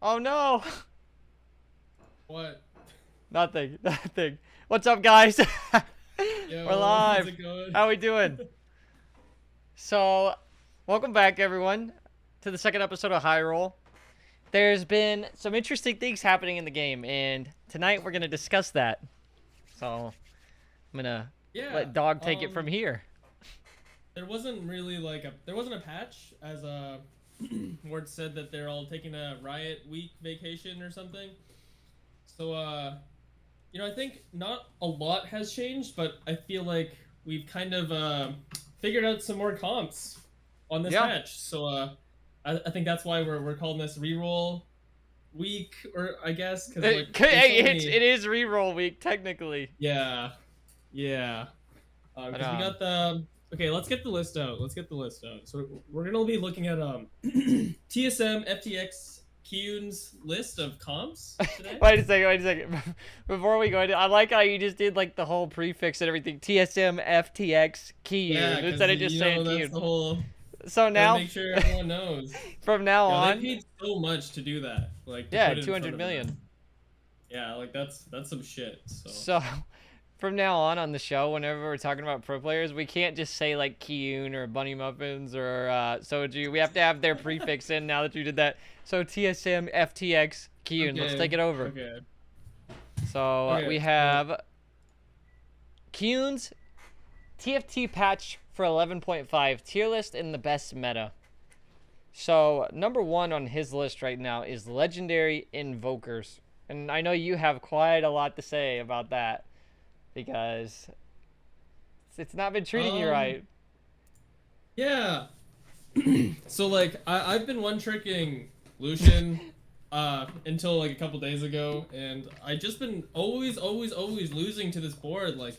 Oh no! What? Nothing. Nothing. What's up, guys? We're Yo, how's live. it going? How we doing? So, welcome back, everyone, to the second episode of High Roll. There's been some interesting things happening in the game, and tonight we're gonna discuss that. So, I'm gonna Yeah. let Dog take it from here. There wasn't really like there wasn't a patch as Ward said that they're all taking a riot week vacation or something. So I think not a lot has changed, but I feel like we've kind of figured out some more comps on this Yeah. patch. So I think that's why we're calling this reroll week, or I guess because like there's so It many. is reroll week technically. Yeah, yeah. But Because we got the okay. Let's get the list out. Let's get the list out. So we're gonna be looking at TSM FTX Kiyoon's list of comps today. Wait a second, wait a second. Before we go into, I like how you just did like the whole prefix and everything. TSM, FTX, Yeah, Kiyoon, because instead of just saying that's Kiyoon. the whole. So Gotta now, make sure everyone knows. from now Yeah, they on, paid so much to do that. Like to yeah, put it in front 200 of them. million. Yeah, like that's some shit. So. So, from now on the show, whenever we're talking about pro players, we can't just say like Kiyoon or Bunny Muffins or Soju. We have to have their prefix in now that you did that. So TSM, FTX, Kiyoon. Let's Okay. take it over. Okay. So Okay. we have Kiyoon's TFT patch for 11.5 tier list in the best meta. So number one on his list right now is legendary invokers, and I know you have quite a lot to say about that because it's not been treating you Um. right. Yeah. So like I've been one tricking Lucian until like a couple days ago, and I just been always losing to this board. Like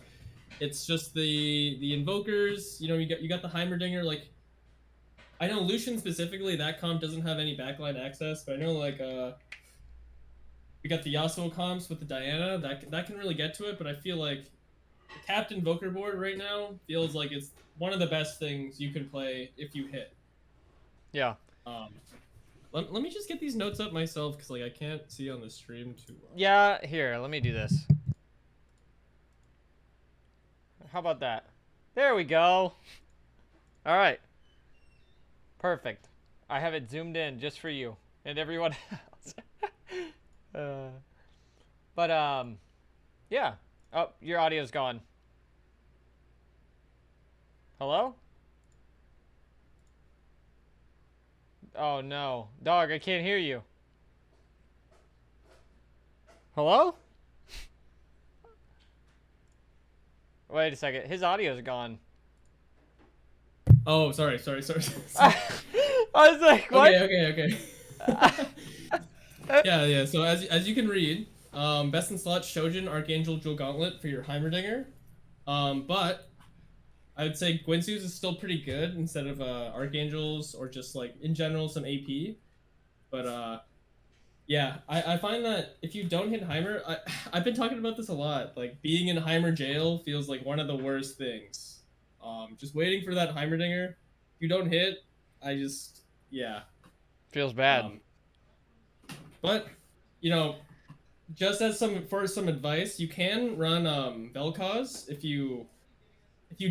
it's just the invokers. You got the Heimerdinger. Like I know Lucian specifically, that comp doesn't have any backline access, but I know like we got the Yasuo comps with the Diana that can really get to it. But I feel like the capped invoker board right now feels like it's one of the best things you can play if you hit. Yeah. Um, let me just get these notes up myself because like I can't see on the stream too well. Yeah, here, let me do this. How about that? There we go. All right. Perfect. I have it zoomed in just for you and everyone else. uh, but yeah. Oh, your audio's gone. Hello? Oh no. Dog, I can't hear you. Hello? Wait a second. His audio's gone. Oh, sorry. I was like, what? Okay. Yeah. So as you can read, best in slot Shojin Archangel Jewel Gauntlet for your Heimerdinger. But I would say Guinsoo's is still pretty good instead of Archangels or just like in general some AP. But yeah, I find that if you don't hit Heimer, I've been talking about this a lot. Like being in Heimer jail feels like one of the worst things. Just waiting for that Heimerdinger. If you don't hit, yeah. Feels bad. But you know, just as some advice, you can run Vel'Koz if you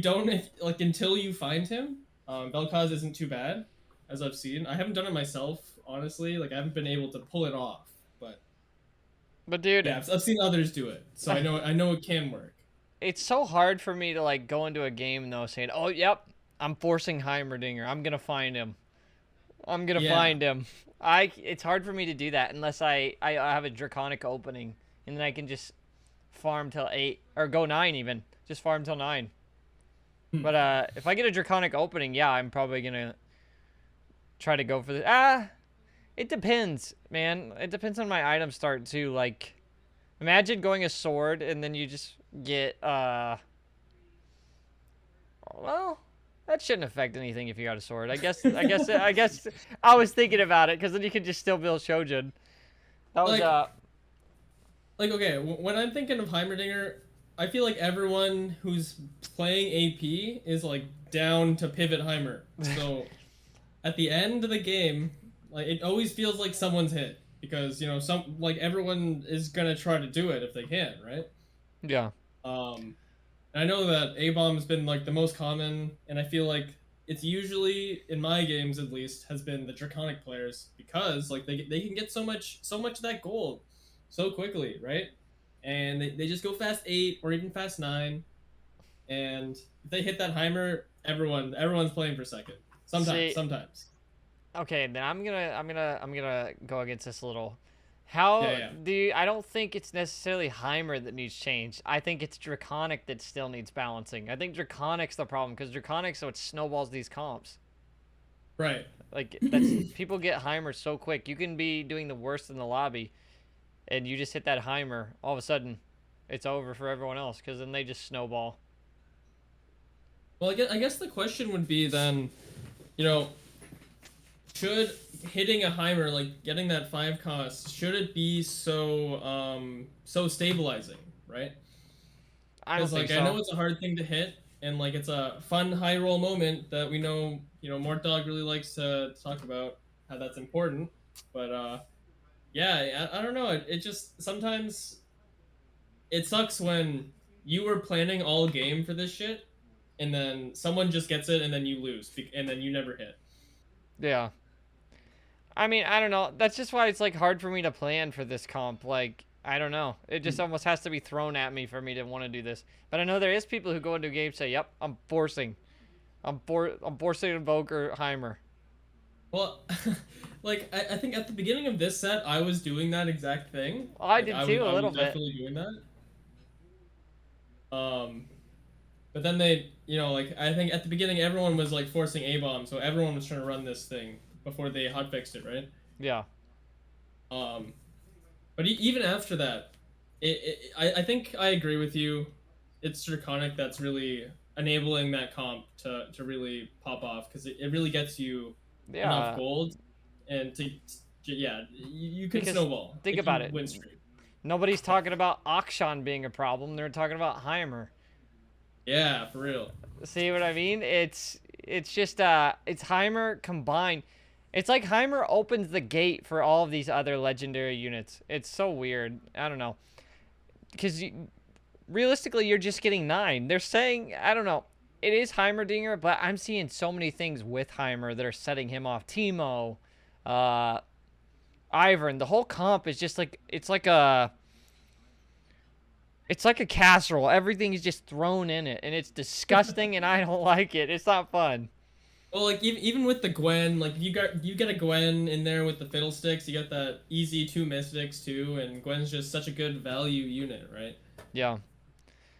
don't like until you find him. Vel'Koz isn't too bad, as I've seen. I haven't done it myself, honestly. Like I haven't been able to pull it off, But dude, yeah, I've seen others do it, so I know it can work. it's so hard for me to like go into a game though saying, "Oh, yep, I'm forcing Heimerdinger. I'm gonna find him. I'm gonna Yeah, find him." It's hard for me to do that unless I have a draconic opening and then I can just farm till 8 or go 9 even. Just farm till 9. But if I get a draconic opening, yeah, I'm probably gonna try to go for the it depends, man. It depends on my item start too. Like, imagine going a sword and then you just get well, that shouldn't affect anything if you got a sword. I guess I was thinking about it because then you could just still build Shojin. That was like okay, when I'm thinking of Heimerdinger, I feel like everyone who's playing AP is like down to pivot Heimer. So at the end of the game, like it always feels like someone's hit. because some like everyone is gonna try to do it if they can, right? Yeah. And I know that A bomb has been like the most common, and I feel like it's usually in my games at least has been the draconic players because like they can get so much of that gold so quickly, right? And they just go fast 8 or even fast 9, and if they hit that Heimer, everyone's playing for second. Sometimes, See, sometimes. okay, then I'm gonna go against this a little. How Yeah, do you, I don't think it's necessarily Heimer that needs change. I think it's Draconic that still needs balancing. I think Draconic's the problem because Draconic's so it snowballs these comps. right. Like that's people get Heimer so quick. You can be doing the worst in the lobby, and you just hit that Heimer. All of a sudden, it's over for everyone else because then they just snowball. Well, I guess the question would be then, you know, should hitting a Heimer, like getting that 5 cost, should it be so stabilizing, right? I don't Because think like I know so. it's a hard thing to hit, and like it's a fun high roll moment that we know, Mort Dog really likes to talk about how that's important. But yeah, I don't know. It just sometimes it sucks when you were planning all game for this shit, and then someone just gets it, and then you lose, and then you never hit. Yeah. I mean, I don't know. That's just why it's like hard for me to plan for this comp. Like, I don't know. It just almost has to be thrown at me for me to want to do this. But I know there is people who go into a game say, "Yep, I'm forcing. I'm forcing Invoker Heimer." Well, like I think at the beginning of this set, I was doing that exact thing. Well, I Like did I was too a I was little bit. definitely doing that. Um, but then they, like I think at the beginning everyone was like forcing A bomb, so everyone was trying to run this thing before they hotfixed it, right? Yeah. Um, but even after that, I think I agree with you. It's Draconic that's really enabling that comp to really pop off because it really gets you enough Yeah. gold and yeah, you can Because snowball think if about you it. win streak. Nobody's talking about Akshan being a problem. They're talking about Heimer. Yeah, for real. See what I mean? It's just it's Heimer combined. It's like Heimer opens the gate for all of these other legendary units. It's so weird. I don't know. Because realistically, you're just getting 9. They're saying, I don't know. It is Heimerdinger, but I'm seeing so many things with Heimer that are setting him off. Teemo, uh, Ivern. The whole comp is just like, it's like a casserole. Everything is just thrown in it, and it's disgusting, and I don't like it. It's not fun. Well, like even with the Gwen, like you get a Gwen in there with the Fiddlesticks, you get that easy 2 Mystics too, and Gwen's just such a good value unit, right? Yeah.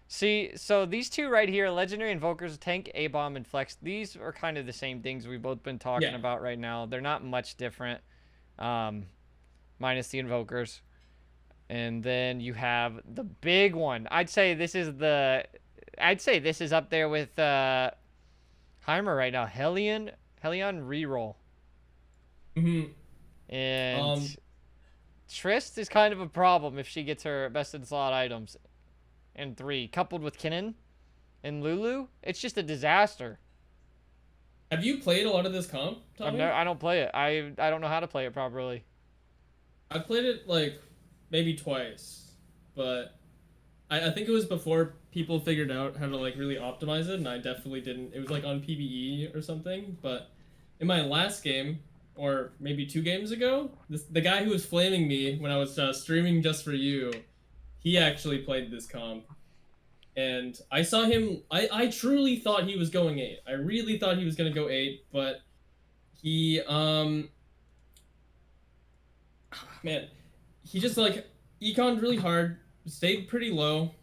See, so these two right here, Legendary Invokers, Tank, A-Bomb, and Flex, these are kind of the same things we've both been talking Yeah. about right now. They're not much different, um, minus the Invokers. And then you have the big one. I'd say this is up there with Heimer right now. Hellion Reroll. hmm And Um, Trist is kind of a problem if she gets her best in slot items in 3. Coupled with Kinnan and Lulu, it's just a disaster. have you played a lot of this comp, Tommy? I don't play it. I don't know how to play it properly. I played it like maybe twice, but I think it was before people figured out how to like really optimize it, and I definitely didn't. It was like on PBE or something. But in my last game, or maybe 2 games ago, the guy who was flaming me when I was streaming just for you, he actually played this comp, and I saw him. I truly thought he was going 8. I really thought he was gonna go 8, but he man, he just like econned really hard, stayed pretty low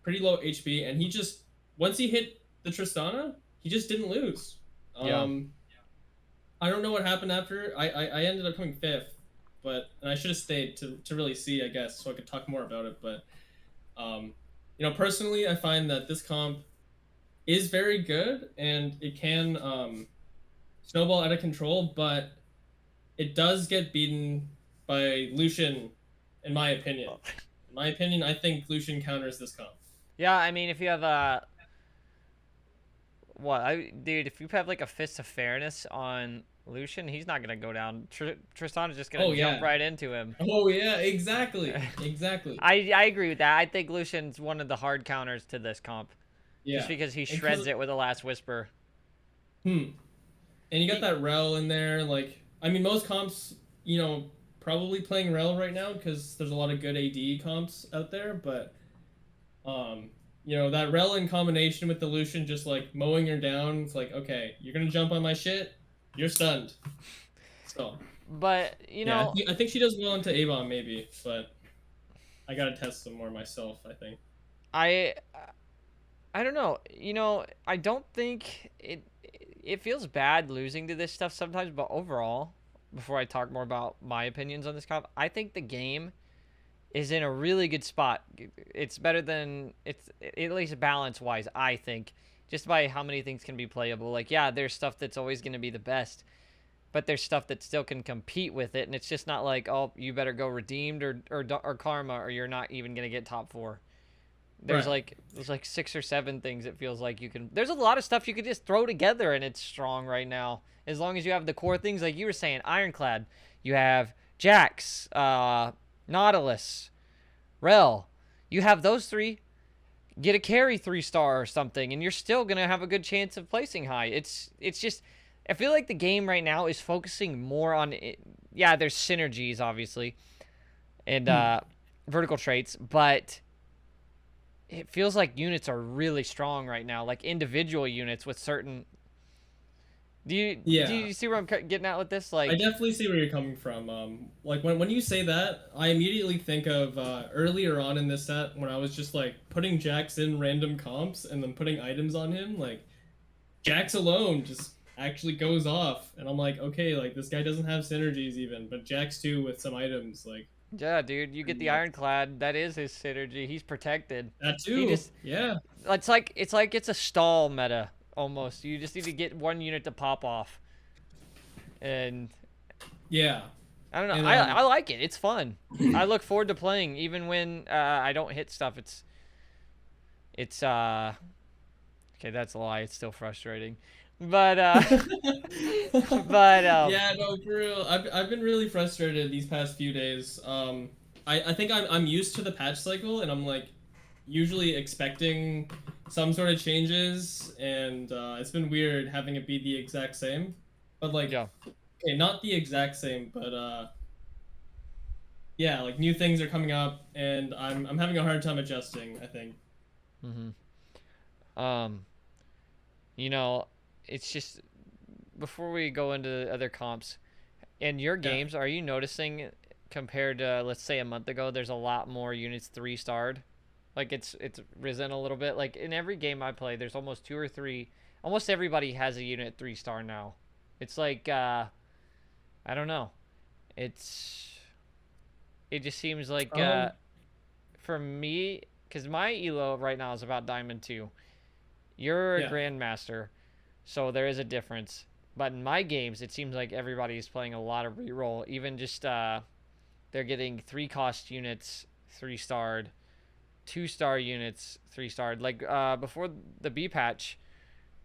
HP, and he just once he hit the Tristana, he just didn't lose. Yeah. I don't know what happened after. I ended up coming 5th, but and I should have stayed to really see, I guess, so I could talk more about it. But personally, I find that this comp is very good and it can snowball out of control, but it does get beaten by Lucian, in my opinion. In my opinion, I think Lucian counters this comp. Yeah, I mean, if you have dude, if you have like a Fist of Fairness on Lucian, he's not gonna go down. Tristan is just gonna Oh jump yeah. right into him. Oh yeah, exactly. Exactly. I agree with that. I think Lucian's one of the hard counters to this comp, just Yeah. because he And shreds it with the last whisper. and you got that Rel in there. Like, I mean, most comps, probably playing Rel right now because there's a lot of good AD comps out there. But, that Rel in combination with the Lucian just like mowing her down. It's like, okay, you're gonna jump on my shit, you're stunned. So. But Yeah, I think she does well into A-bomb maybe, but I gotta test some more myself. I think. I don't know. I don't think it feels bad losing to this stuff sometimes, but overall, before I talk more about my opinions on this comp, I think the game is in a really good spot. It's better than it's at least balance wise, I think, just by how many things can be playable. Like, yeah, there's stuff that's always going to be the best, but there's stuff that still can compete with it, and it's just not like, oh, you better go redeemed or karma, or you're not even going to get top 4. There's Right. like 6 or 7 things it feels like you can. There's a lot of stuff you could just throw together and it's strong right now. As long as you have the core things like you were saying, Ironclad, you have Jax, Nautilus, Rel. You have those 3, get a carry 3-star or something, and you're still gonna have a good chance of placing high. It's just, I feel like the game right now is focusing more on it. Yeah, there's synergies obviously, and vertical traits, but it feels like units are really strong right now, like individual units with certain. Do you see where I'm getting at with this? I Like, definitely see where you're coming from. Like when you say that, I immediately think of earlier on in this set when I was just like putting Jax in random comps and then putting items on him. Like Jax alone just actually goes off, and I'm like, okay, like this guy doesn't have synergies even, but Jax too with some items like yeah, dude, you get the Ironclad. That is his synergy. He's protected. that He too. just, Yeah. it's a stall meta almost. You just need to get one unit to pop off, and Yeah. I don't know. And I like it. It's fun. I look forward to playing even when I don't hit stuff. It's okay. That's a lie. It's still frustrating, but but yeah, no, for real. I've been really frustrated these past few days. I think I'm used to the patch cycle, and I'm like usually expecting some sort of changes, and it's been weird having it be the exact same. But like, yeah. okay, not the exact same, but yeah, like new things are coming up, and I'm having a hard time adjusting, I think. Um, it's just before we go into other comps, in your Yeah. games, are you noticing compared to let's say a month ago, there's a lot more units 3-starred? Like it's risen a little bit. Like in every game I play, there's almost 2 or 3. Almost everybody has a unit 3-star now. It's like I don't know. It just seems like for me, because my elo right now is about Diamond 2. You're a Yeah. Grandmaster, so there is a difference. But in my games, it seems like everybody's playing a lot of reroll. Even just they're getting 3-cost units 3-starred, 2-star units 3-starred. Like before the B patch,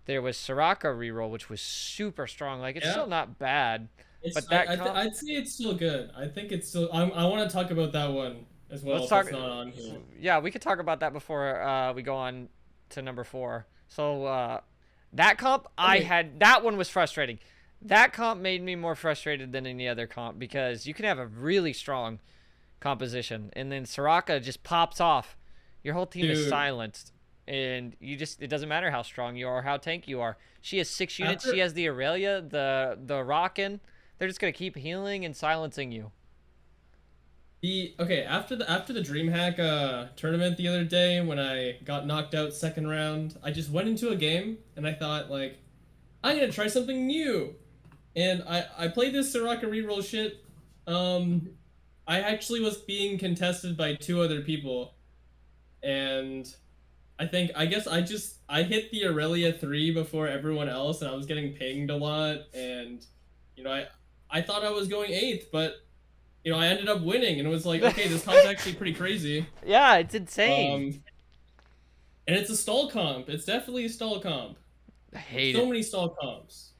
there was Soraka reroll, which was super strong. Like it's Yeah. still not bad, It's but that I'd say it's still good. I think it's still. I want to talk about that one as well. let's If talk. it's not on here. Yeah, we could talk about that before we go on to number 4. So that comp, Okay. that one was frustrating. That comp made me more frustrated than any other comp because you can have a really strong composition and then Soraka just pops off. Your whole team is Dude. silenced, and it doesn't matter how strong you are or how tanky you are. She has 6 units. After She has the Aurelia, the Rockin'. They're just gonna keep healing and silencing you. after the DreamHack tournament the other day when I got knocked out second round, I just went into a game and I thought like I'm gonna try something new, and I played this Soraka reroll shit. I actually was being contested by 2 other people, and I guess I hit the Aurelia 3 before everyone else, and I was getting pinged a lot, and I thought I was going 8th, but I ended up winning, and it was like, okay, this comp's actually pretty crazy. Yeah, it's insane. And it's a stall comp. It's definitely a stall comp. I hate So it. many stall comps.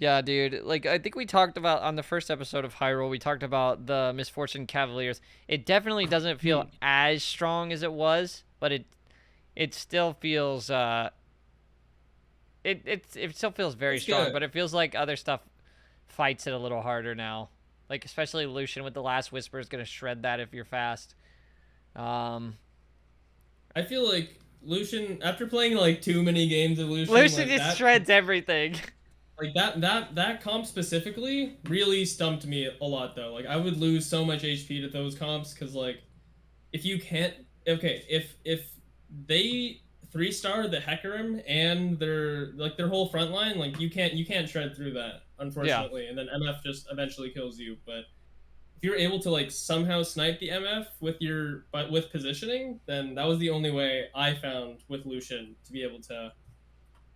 Yeah, dude. Like, I think we talked about on the first episode of Hyrule, we talked about the Misfortune Cavaliers. It definitely doesn't feel as strong as it was, but it still feels it still feels very It's strong, good. but it feels like other stuff fights it a little harder now. Like especially Lucian with the Last Whisper is gonna shred that if you're fast. Um, I feel like Lucian, after playing like too many games of Lucian, Lucian like just that, shreds everything. like that comp specifically really stumped me a lot though. Like I would lose so much HP to those comps because like if you can't, okay, if they 3-star the Hecarim and their whole front line, like you can't shred through that, Yeah. unfortunately, and then MF just eventually kills you. But if you're able to like somehow snipe the MF with positioning, then that was the only way I found with Lucian to be able to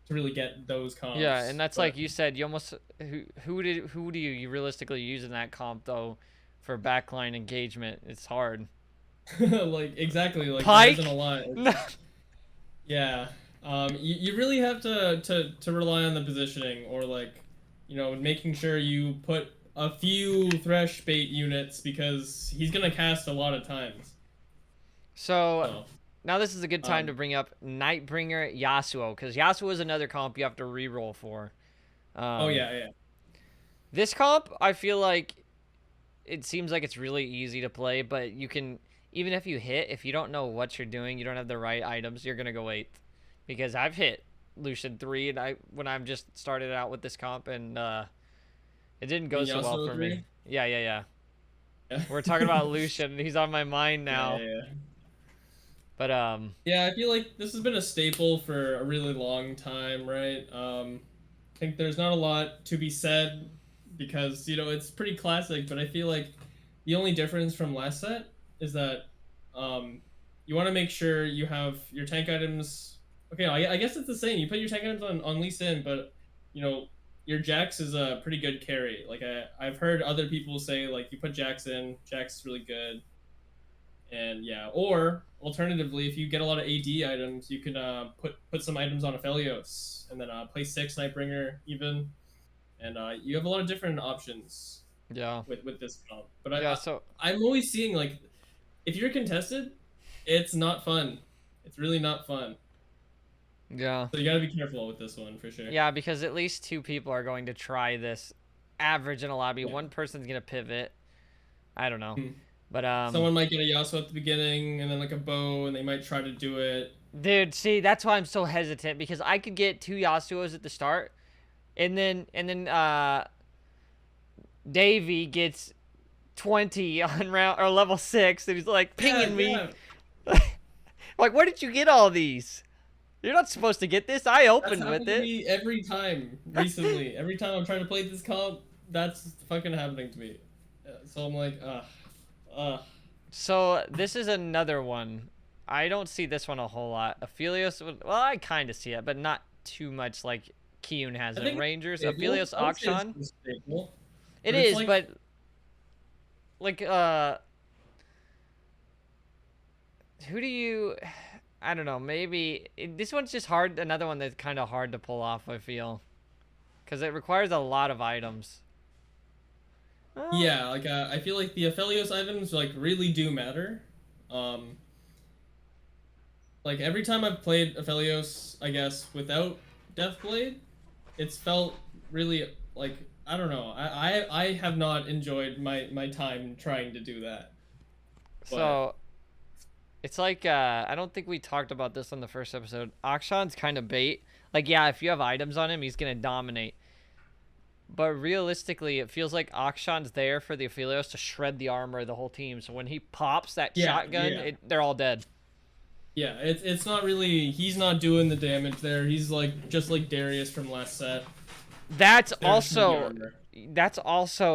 really get those Yeah, and comps. that's But like you said. You almost who do you realistically use in that comp though, for backline engagement? It's hard. like exactly, like there isn't a Pike? lot. No. Yeah. You really have to rely on the positioning or like, making sure you put a few thresh bait units because he's gonna cast a lot of times. So So, now this is a good time to um, bring up Nightbringer Yasuo, because Yasuo is another comp you have to reroll for. oh Um, yeah, yeah. this comp, I feel like it seems like it's really easy to play, but you can, even if you hit, if you don't know what you're doing, you don't have the right items, you're gonna go 8th. Because I've hit Lucian 3 and when I'm just started out with this comp and it didn't go In so well Yasuo for me. 3? Yeah, yeah, yeah. Yeah. We're talking about Lucian and he's on my mind Yeah, now. yeah, yeah. But Yeah, I feel like this has been a staple for a really long time, right? I think there's not a lot to be said because, it's pretty classic, but I feel like the only difference from last set is that um, you want to make sure you have your tank items. Okay, no, I guess it's the same. You put your tank items on Lee Sin, but, your Jax is a pretty good carry. Like, I've heard other people say, like, you put Jax in, Jax is really good. And yeah, or alternatively, if you get a lot of AD items, you can put some items on Aphelios and then play 6 Nightbringer even, and you have a lot of different options yeah. with this comp. But Yeah, so I'm always seeing like if you're contested, it's not fun. It's really not fun. yeah. So you gotta be careful with this one for sure. Yeah, because at least 2 people are going to try this average in a lobby. Yeah. One person's going to pivot. I don't know. Hmm. But Someone might get a Yasuo at the beginning and then like a bow, and they might try to do it. dude, see, that's why I'm so hesitant, because I could get 2 Yasuos at the start and then Davey gets 20 on round or level 6 and he's like pinging me. Yeah. Like, where did you get all these? You're not supposed to get this. I That's opened happened with to it. me every time recently. Every time I'm trying to play this comp, that's fucking happening to me. So I'm like, So this is another one. I don't see this one a whole lot. Aphelios, well, I kind of see it, but not too much like Kiyoon has I it. think Rangers, it's Aphelios, stable. I would say Akshan. it's stable, It but it's is, like, but like who do you? I don't know. Maybe this one's just hard. Another one that's kind of hard to pull off. I feel, because it requires a lot of items. yeah, like I feel like the Aphelios items like really do matter. Um, like every time I've played Aphelios, I guess without Deathblade, it's felt really like I don't know. I have not enjoyed my time trying to do that. But So it's like I don't think we talked about this on the first episode. Akshan's kind of bait. Like, yeah, if you have items on him, he's gonna dominate. But realistically, it feels like Akshan's there for the Aphelios to shred the armor of the whole team. So when he pops that yeah, shotgun, yeah. they're all dead. Yeah, it's not really. He's not doing the damage there. He's like just like Darius from last set. That's There's the also armor.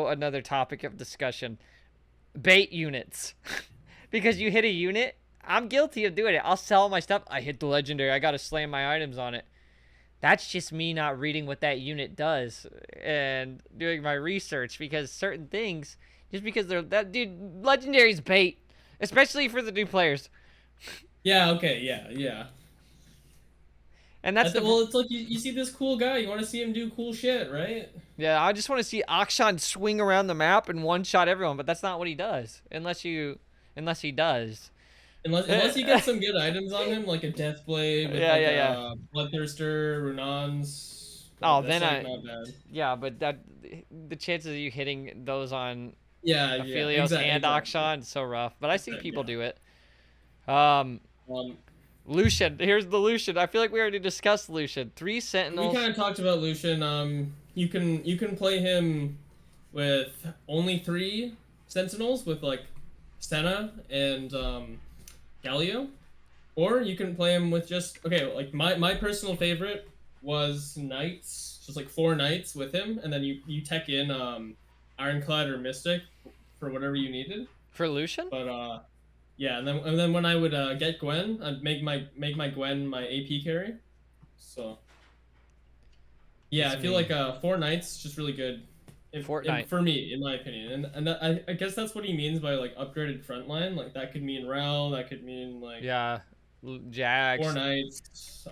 another topic of discussion. Bait units. Because you hit a unit, I'm guilty of doing it. I'll sell my stuff. I hit the legendary. I gotta slam my items on it. That's just me not reading what that unit does and doing my research, because certain things, just because they're that dude, legendary's bait, especially for the new players. Yeah. Okay. Yeah. Yeah. And that's the well, it's like you see this cool guy, you want to see him do cool shit, right? yeah. I just want to see Akshan swing around the map and one shot everyone, but that's not what he does. Unless he does. Unless you get some good items on him, like a Death Blade with Yeah, like yeah, yeah. a Bloodthirster, Runans. Like, Oh, that's then like not bad. yeah, but the chances of you hitting those on Yeah, Aphelios and Akshan is so rough. But I see people Yeah. do it. Um, Um, Lucian. Here's the Lucian. I feel like we already discussed Lucian. 3 we Sentinels. kind of talked about Lucian. You can play him with only 3 Sentinels with like Senna and Galio, or you can play him with just okay. Like my personal favorite was Knights, just like 4 Knights with him, and then you tech in Ironclad or Mystic for whatever you needed. For Lucian? But yeah, and then when I would get Gwen, I'd make my Gwen my AP carry. So yeah, It's I feel me. like 4 Knights just really good. Fortnite. For me, in my opinion, and I guess that's what he means by like upgraded frontline. Like that could mean Rel, that could mean like Yeah. Four Jags. Knights,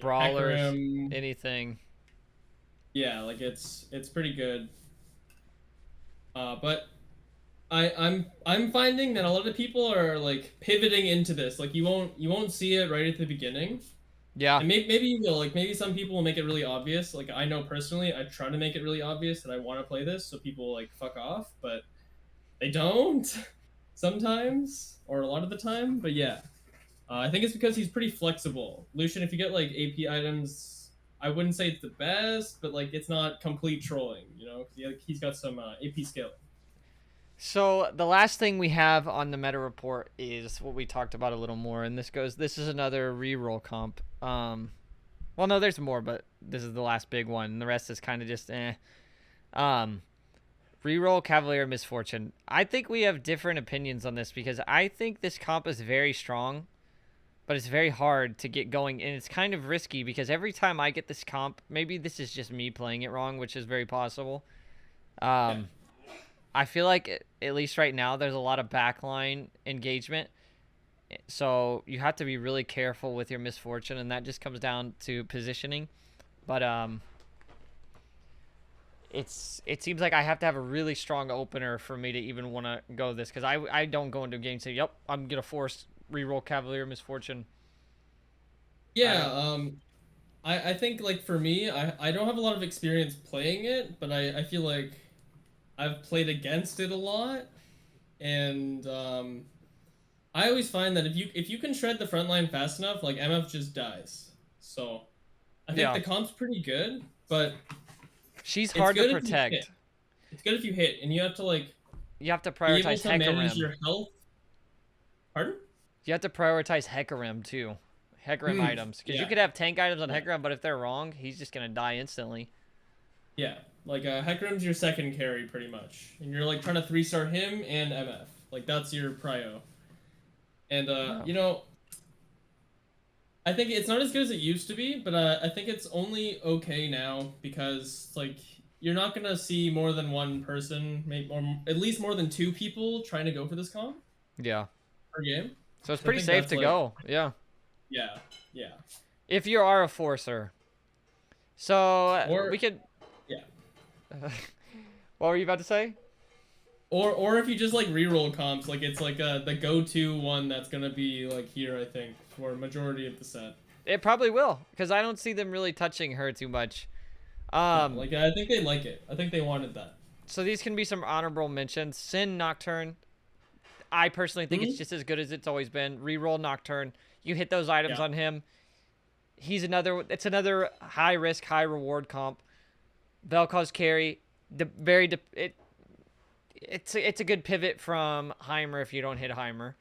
Brawlers. Hecarim. Anything. Yeah, like it's pretty good. But I'm finding that a lot of people are like pivoting into this. Like you won't see it right at the beginning. Yeah. And maybe you will. Like maybe some people will make it really obvious. Like I know personally, I try to make it really obvious that I want to play this, so people like fuck off. But they don't sometimes, or a lot of the time. But yeah, I think it's because he's pretty flexible. Lucian, if you get like AP items, I wouldn't say it's the best, but like it's not complete trolling. You know, he's got some AP scaling. So the last thing we have on the meta report is what we talked about a little more, and this is another reroll comp. Well, no, there's more, but this is the last big one. And the rest is kind of just eh. Reroll Cavalier Misfortune. I think we have different opinions on this because I think this comp is very strong, but it's very hard to get going, and it's kind of risky because every time I get this comp, maybe this is just me playing it wrong, which is very possible. I feel like at least right now there's a lot of backline engagement, so you have to be really careful with your Misfortune, and that just comes down to positioning. But it seems like I have to have a really strong opener for me to even want to go this, because I don't go into a game and say, yep, I'm gonna force reroll Cavalier Misfortune. Yeah, I think like for me, I don't have a lot of experience playing it, but I feel like I've played against it a lot, and I always find that if you can shred the front line fast enough, like MF just dies. So I think the comp's pretty good, but she's hard to it's protect. good if you hit, and you have to like You have to be able prioritize to manage Hecarim. your health. Pardon? You have to prioritize Hecarim too. Hecarim items, because you could have tank items on Hecarim, but if they're wrong, he's just gonna die instantly. Yeah, like Hecarim's your second carry pretty much, and you're like trying to 3-star him and MF. Like that's your prio. And you know, I think it's not as good as it used to be, but I think it's only okay now because like you're not gonna see more than one person, maybe or at least more than 2 people trying to go for this comp. Yeah. Per game. So it's pretty safe to go. Yeah. Yeah. Yeah. If you are a forcer. So or, we could. Yeah. What were you about to say? Or if you just like reroll comps, like it's like the go-to one that's gonna be like here, I think, for a majority of the set. It probably will, because I don't see them really touching her too much. Like I think they like it. I think they wanted that. So these can be some honorable mentions. Sin Nocturne. I personally think it's just as good as it's always been. Reroll Nocturne. You hit those items on him. It's another high risk, high reward comp. Vel'Koz carry. It's a good pivot from Heimer if you don't hit Heimer.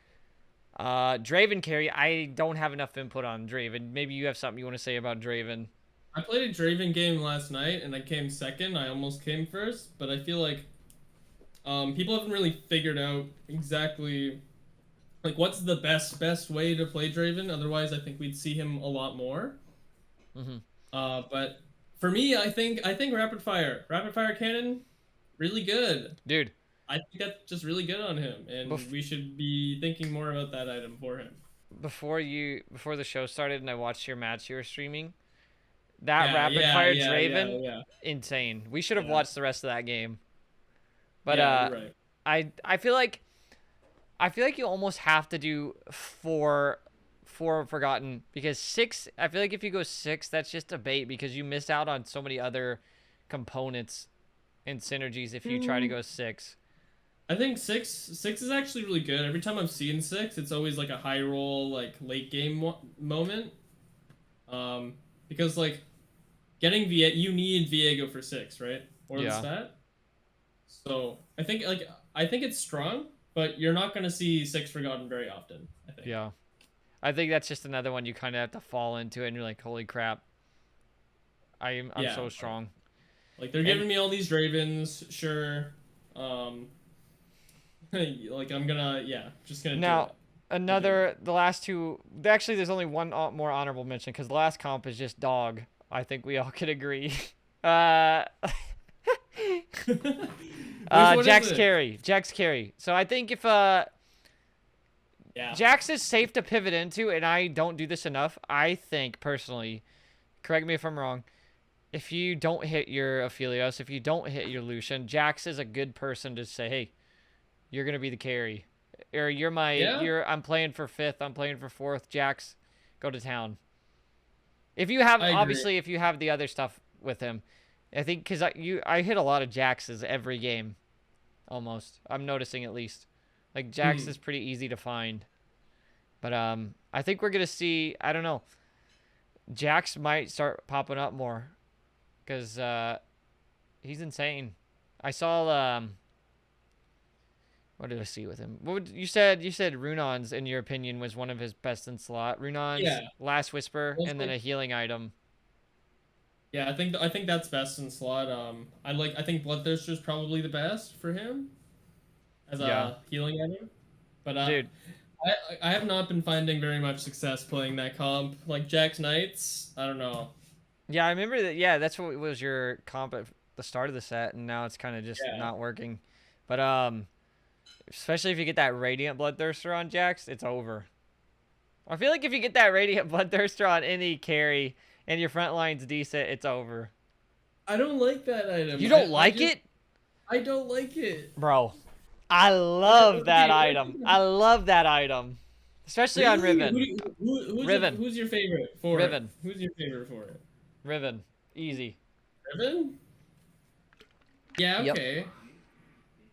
Draven carry. I don't have enough input on Draven. Maybe you have something you want to say about Draven. I played a Draven game last night and I came second. I almost came first, but I feel like people haven't really figured out exactly like what's the best way to play Draven. Otherwise, I think we'd see him a lot more. But for me, I think rapid fire cannon, really good, dude. I think that's just really good on him, and we should be thinking more about that item for him. before the show started and I watched your match you were streaming. That Yeah, rapid yeah, fire yeah, yeah, Draven, yeah, insane. We should have yeah. watched the rest of that game. But Yeah, you're right. I feel like you almost have to do four forgotten because six. I feel like if you go six, that's just a bait because you miss out on so many other components and synergies if you try to go six. I think six is actually really good. Every time I've seen six, it's always like a high roll, like late game moment. Because like getting you need Viego for six, right? Or the Yeah. stat. So I think it's strong, but you're not gonna see six forgotten very often. I think. Yeah. I think that's just another one you kind of have to fall into it and you're like, holy crap. I'm Yeah. so strong. Like they're giving me all these Ravens, sure. Like I'm gonna just gonna Now, do it. the last two, actually there's only one more honorable mention because the last comp is just dog. I think we all could agree. Jax carry. Jax carry. So I think if Jax is safe to pivot into, and I don't do this enough, I think personally, correct me if I'm wrong, if you don't hit your Aphelios, if you don't hit your Lucian, Jax is a good person to say, hey, you're gonna be the carry. Or I'm playing for fifth, I'm playing for fourth, Jax, go to town. If you have if you have the other stuff with him. I think because I hit a lot of Jaxes every game, almost. I'm noticing at least, like Jax is pretty easy to find, but I think we're gonna see. I don't know. Jax might start popping up more, because he's insane. I saw what did I see with him? You said Runon's in your opinion was one of his best in slot. Runon's Last Whisper and then a healing item. Yeah, I think that's best in slot. I think Bloodthirster's probably the best for him as a healing item. But dude, I have not been finding very much success playing that comp. Like Jax Knights, I don't know. Yeah, I remember that. Yeah, that's what was your comp at the start of the set, and now it's kind of just not working. But especially if you get that Radiant Bloodthirster on Jax, it's over. I feel like if you get that Radiant Bloodthirster on any carry and your front line's decent, it's over. I don't like that item. You don't like it? I don't like it. Bro, I love that item. I love that item. Especially on Riven. Riven. Who's your favorite for Riven. it? Who's your favorite for it? Riven. Easy. Riven? Yeah, okay. Yep.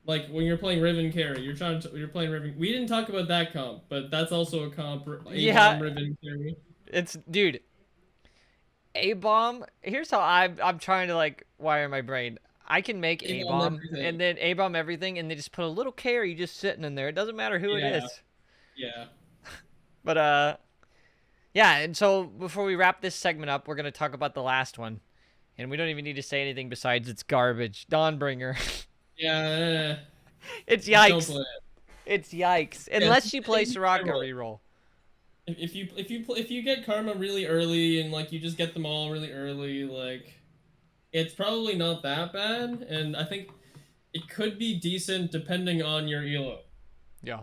Like when you're playing Riven carry, you're playing Riven. We didn't talk about that comp, but that's also a comp. Riven carry. It's dude. A-bomb. Here's how I'm trying to like wire my brain. I can make A-bomb and then A-bomb everything and then just put a little carry just sitting in there. It doesn't matter who it is. Yeah. But yeah, and so before we wrap this segment up, we're gonna talk about the last one. And we don't even need to say anything besides it's garbage. Dawnbringer. Yeah. It's yikes. It's yikes. Unless you play Soraka reroll. If you get Karma really early and like you just get them all really early, like it's probably not that bad, and I think it could be decent depending on your elo. Yeah.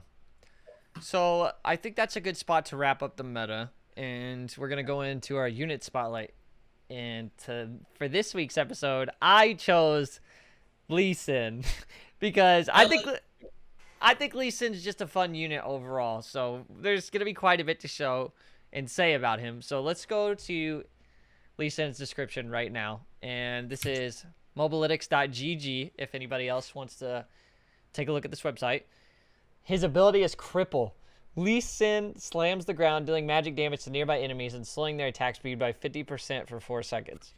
So I think that's a good spot to wrap up the meta, and we're gonna go into our unit spotlight. And for this week's episode, I chose Lee Sin because I think Lee Sin's just a fun unit overall. So there's gonna be quite a bit to show and say about him. So let's go to Lee Sin's description right now, and this is mobalytics.gg. If anybody else wants to take a look at this website, his ability is Cripple. Lee Sin slams the ground, dealing magic damage to nearby enemies and slowing their attack speed by 50% for 4 seconds.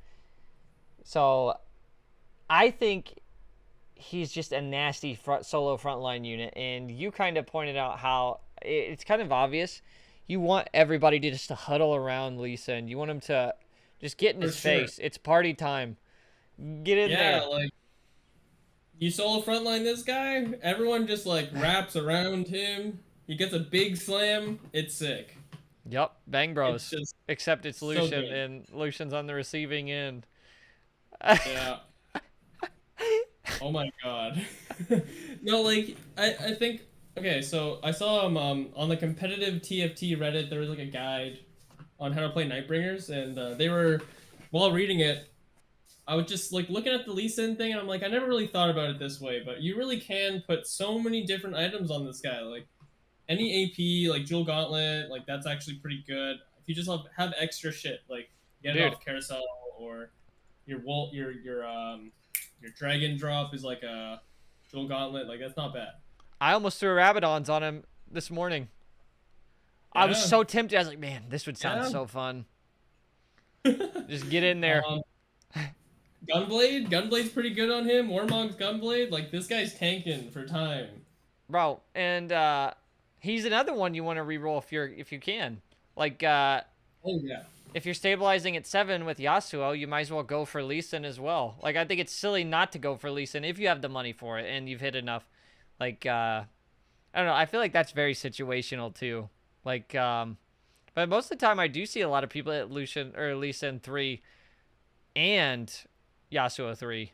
So, I think he's just a nasty solo frontline unit, and you kind of pointed out how it's kind of obvious. You want everybody to just huddle around Lee Sin. You want him to just get in his face. It's party time. Get in there. Yeah, like you solo frontline this guy, everyone just like wraps around him. He gets a big slam. It's sick. Yep, Bang Bros. Except it's Lucian, and Lucian's on the receiving end. Yeah. Oh my god. No, like I think Okay, so I saw on the competitive TFT Reddit. There was like a guide on how to play Nightbringers, and they were while reading it, I was just like looking at the Lee Sin thing, and I'm like, I never really thought about it this way, but you really can put so many different items on this guy. Like any AP, like Jewel Gauntlet, like that's actually pretty good. If you just have extra shit, like get it Dude, off carousel, or your wool, your dragon drop is like a Jewel Gauntlet, like that's not bad. I almost threw Rabadons on him this morning. I was Yeah, so tempted. I was like, man, this would sound yeah. so fun. Just get in there. um, Gunblade's pretty good on him. Warmong's Gunblade, like this guy's tanking for time. Bro, and he's another one you want to reroll if you can. Like Oh yeah. if you're stabilizing at 7 with Yasuo, you might as well go for Lee Sin as well. Like I think it's silly not to go for Lee Sin if you have the money for it and you've hit enough. Like I don't know, I feel like that's very situational too. Like but most of the time I do see a lot of people at Lucian or Lee Sin 3 and Yasuo 3.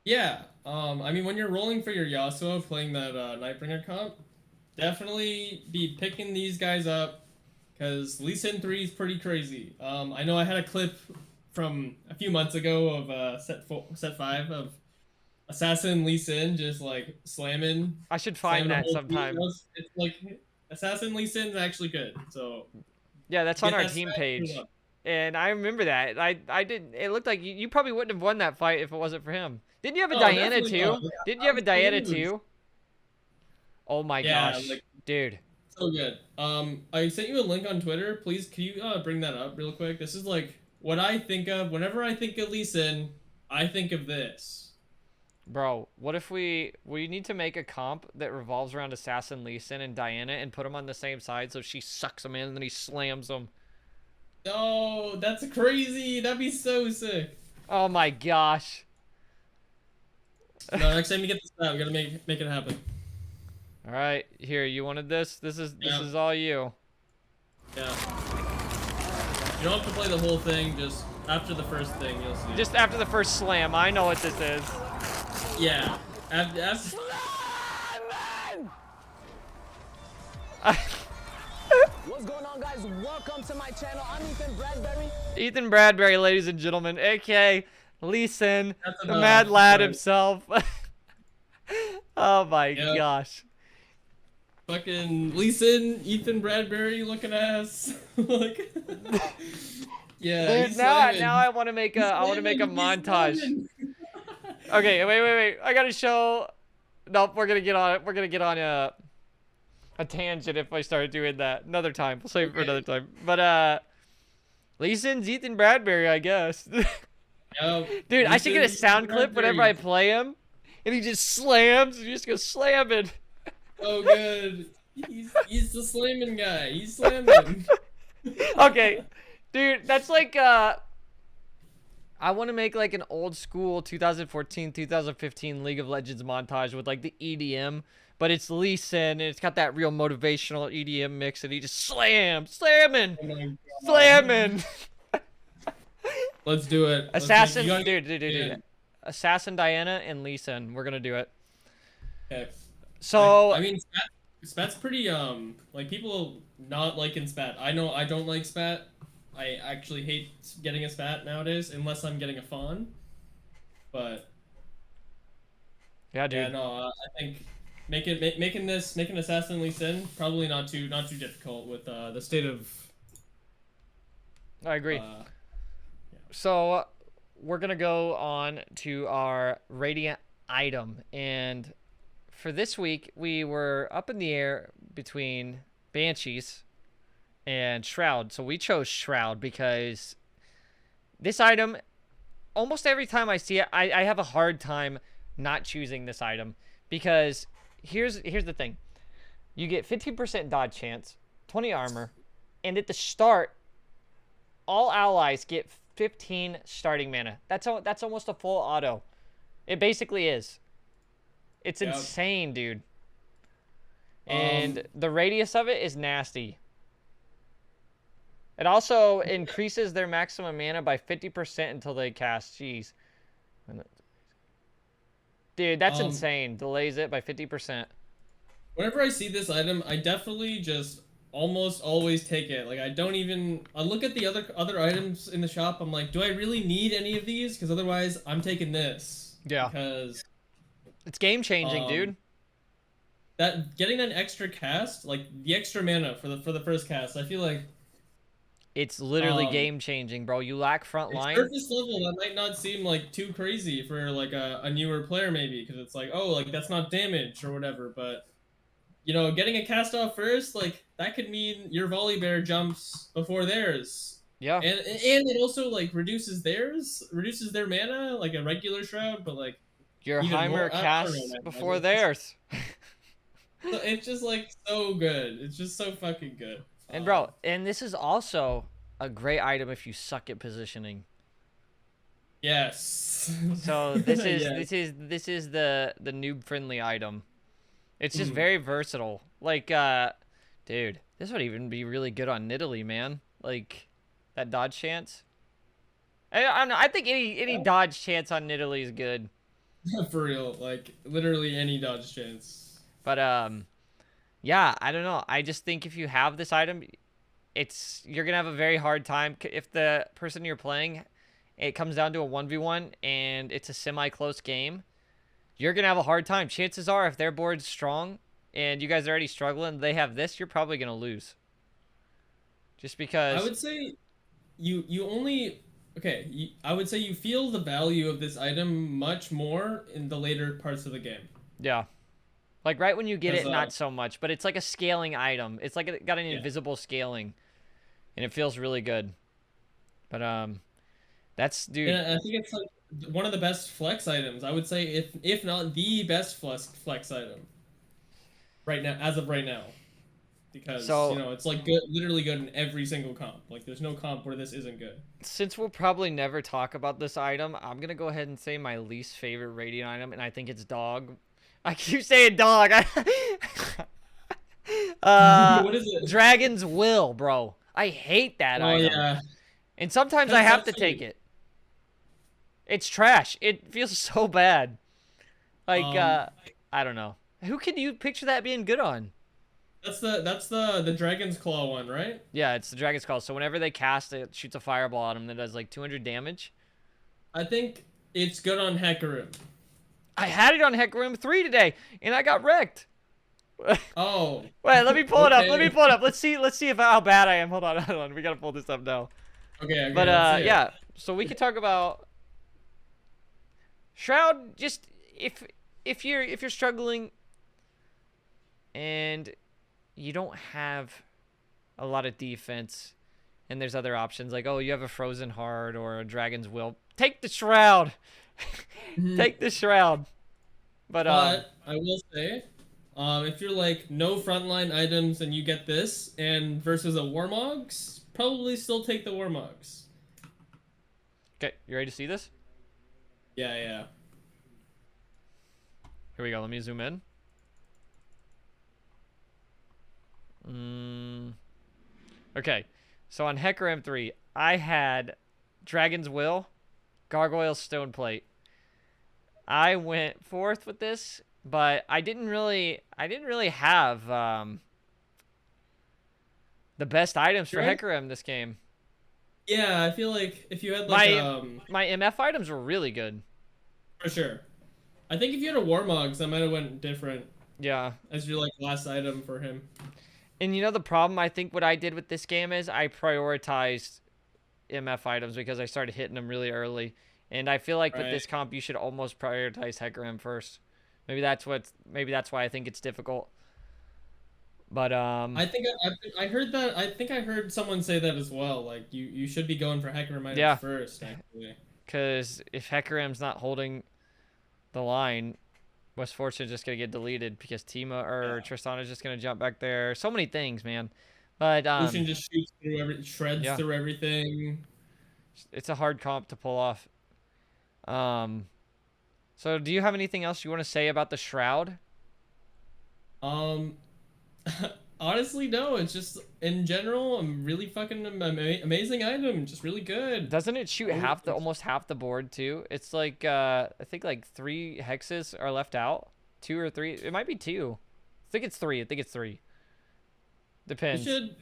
Yeah. I mean, when you're rolling for your Yasuo, playing that Nightbringer comp, definitely be picking these guys up, because Lee Sin 3 is pretty crazy. I know I had a clip from a few months ago of set 5 of Assassin Lee Sin just like I should find slamming a that whole team. sometime. It's like Assassin Lee Sin's actually good. So Yeah, that's on get our that team smash page. up. And I remember that. I didn't. It looked like you probably wouldn't have won that fight if it wasn't for him. Didn't you have a Oh, Diana definitely not. too? Like, Didn't you how have a could you Diana lose? too? Oh my Yeah, gosh, like dude. so good. I sent you a link on Twitter. Please, can you bring that up real quick? This is like what I think of whenever I think of Lee Sin. I think of this. Bro, what if we need to make a comp that revolves around Assassin Lee Sin and Diana and put them on the same side so she sucks them in and then he slams them. Oh, that's crazy. That'd be so sick. Oh my gosh. No, next time you get this out, we gotta make it happen. All right, here, you wanted this? This Yeah, is all you. yeah. You don't have to play the whole thing. Just after the first thing, you'll see. Just after the first slam, I know what this is. Yeah. After, What's going on, guys? Welcome to my channel. I'm Ethan Bradbury. Ethan Bradbury, ladies and gentlemen, aka Lee Sin, that's the enough. mad lad Right. himself. Oh my Yep. gosh. Fucking Lee Sin, Ethan Bradbury looking ass. Like, yeah. Dude, he's now slamming. I want to make a He's slamming, he's montage. slamming. Okay, wait. I gotta show. Nope, we're gonna get on it. We're gonna get on a tangent if I start doing that another time. We'll save it for Okay. another time. But Lee Sin's Ethan Bradbury, I guess. Yep. Dude, I Lee should get a Sin, sound Ethan clip whenever I Bradbury. play him, and he just slams. And he just goes slamming. Oh, good. He's the slamming guy. He's slamming. Okay, dude, that's like I want to make like an old school 2014 2015 League of Legends montage with like the EDM, but it's Lee Sin and it's got that real motivational EDM mix and he just slamming Oh my God. slamming. Let's do it. Assassin, You gotta dude, get- dude. Assassin Diana and Lee Sin. We're gonna do it. Okay. So I mean, Spat's pretty like people not liking Spat. I know I don't like Spat. I actually hate getting a Spat nowadays unless I'm getting a Fawn. But yeah, yeah, dude. no, I think making Assassin Lee Sin probably not too difficult with the state of I agree. uh, So we're gonna go on to our radiant item, and for this week we were up in the air between Banshees and Shroud. So we chose Shroud because this item, almost every time I see it, I have a hard time not choosing this item because here's the thing: you get 15% dodge chance, 20 armor, and at the start, all allies get 15 starting mana. That's almost a full auto. It basically is. It's Yep. insane, dude. And the radius of it is nasty. It also increases their maximum mana by 50% until they cast. Jeez. Dude, that's insane. Delays it by 50%. Whenever I see this item, I definitely just almost always take it. Like I don't even I look at the other items in the shop. I'm like, do I really need any of these? Because otherwise, I'm taking this. Yeah. Because It's game changing, um dude. that getting an extra cast, like the extra mana for the first cast, I feel like It's literally um game changing, bro. You lack front it's line. surface level. That might not seem like too crazy for like a newer player maybe, because it's like, oh, like that's not damage or whatever. But you know, getting a cast off first, like that could mean your volley bear jumps before theirs. Yeah. And it also like reduces their mana like a regular shroud, but like Your even Heimer more. I don't know, casts man. Like, before theirs. it's just like so good. It's just so fucking good. And bro, and this is also a great item if you suck at positioning. Yes. So this is Yes. this is the noob friendly item. It's just Mhm. very versatile. Like dude, this would even be really good on Nidalee, man. Like that dodge chance. I think any dodge chance on Nidalee is good. For real, like literally any dodge chance. But yeah, I don't know. I just think if you have this item, you're gonna have a very hard time if the person you're playing, it comes down to a 1v1 and it's a semi-close game. You're gonna have a hard time. Chances are, if their board's strong and you guys are already struggling, they have this, you're probably gonna lose. Just I because, would say you only I would say you feel the value of this item much more in the later parts of the game. yeah. Like right when you get Because it, not so much, but it's like a scaling item. It's like it got an yeah. invisible scaling, and it feels really good. But that's dude. And I think it's like one of the best flex items. I would say if not the best flex item right now, as of right now. Because you So know it's like good, literally good in every single comp. Like there's no comp where this isn't good. since we'll probably never talk about this item, I'm gonna go ahead and say my least favorite Radiant item, and I think it's dog. I keep saying dog. What is it? Dragon's Will, bro. I hate that Oh item. yeah, And sometimes I that's have to actually take it. It's trash. It feels so bad. Like, um I don't know. Who can you picture that being good on? that's the Dragon's Claw one, right? Yeah, it's the Dragon's Call. So whenever they cast it, shoots a fireball at them that does like 200 damage. I think it's good on Hecarim. I had it on Hecarim 3 today, and I got wrecked. Oh. Wait, let me pull it up. Let me Okay. pull it up. Let's see if how bad I am. Hold on, hold on. We gotta pull this up now. Okay, But let's see it. yeah. So we can talk about Shroud. Just if you're struggling and you don't have a lot of defense, and there's other options like, oh, you have a Frozen Heart or a Dragon's Will, take the Shroud. Mhm. Take the Shroud. But But I will say, if you're like no frontline items and you get this and versus a Warmogs, probably still take the Warmogs. okay, you ready to see this? Yeah, yeah. Here we go. Let me zoom in. Okay, so on Hecarim 3, I had Dragon's Will, Gargoyle Stoneplate. I went fourth with this, but I didn't really have the best items for Right? Hecarim this game. Yeah, I feel like if you had like My MF items were really good. for sure. I think if you had a Warmogs, that might have went different Yeah. as your like last item for him. And you know the problem I think what I did with this game is I prioritized MF items because I started hitting them really early. And I feel like with Right. this comp you should almost prioritize Hecarim first. Maybe that's why I think it's difficult. But I think I heard that. I think I heard someone say that as well. Like you should be going for Hecarim items Yeah. first, actually. cuz if Hecarim's not holding the line, West Fortune is just going to get deleted because Tima or Tristana is just going to jump back there. So many things, man. But Lucian just shoots through shreds yeah. through everything. It's a hard comp to pull off. So do you have anything else you want to say about the Shroud? Honestly, no. It's just in general, a really fucking amazing item. Just really good. Doesn't it shoot almost half the board too? It's like I think like 3 hexes are left out, 2 or 3. It might be 2. think it's 3. I think it's 3. We Depends. should.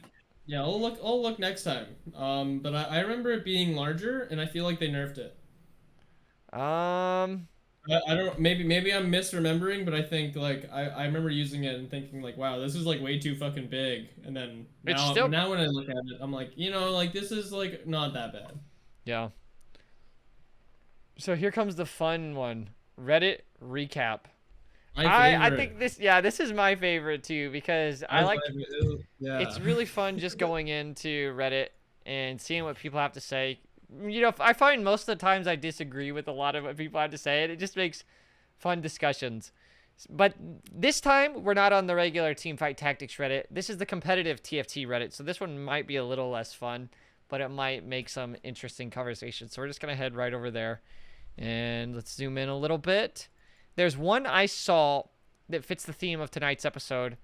Yeah, I'll look next time. But I remember it being larger, and I feel like they nerfed it. Um, I don't. Maybe I'm misremembering, but I think like I remember using it and thinking like, wow, this is like way too fucking big. And then it's now still now when I look at it, I'm like, like this is like not that bad. yeah. So here comes the fun one. Reddit recap. My I favorite. think this is my favorite too because I like Yeah. it's really fun just going into Reddit and seeing what people have to say. I find most of the times I disagree with a lot of what people have to say, and it just makes fun discussions. But this time, we're not on the regular Teamfight Tactics Reddit. This is the competitive TFT Reddit, so this one might be a little less fun, but it might make some interesting conversations. So we're just going to head right over there, and let's zoom in a little bit. There's one I saw that fits the theme of tonight's episode.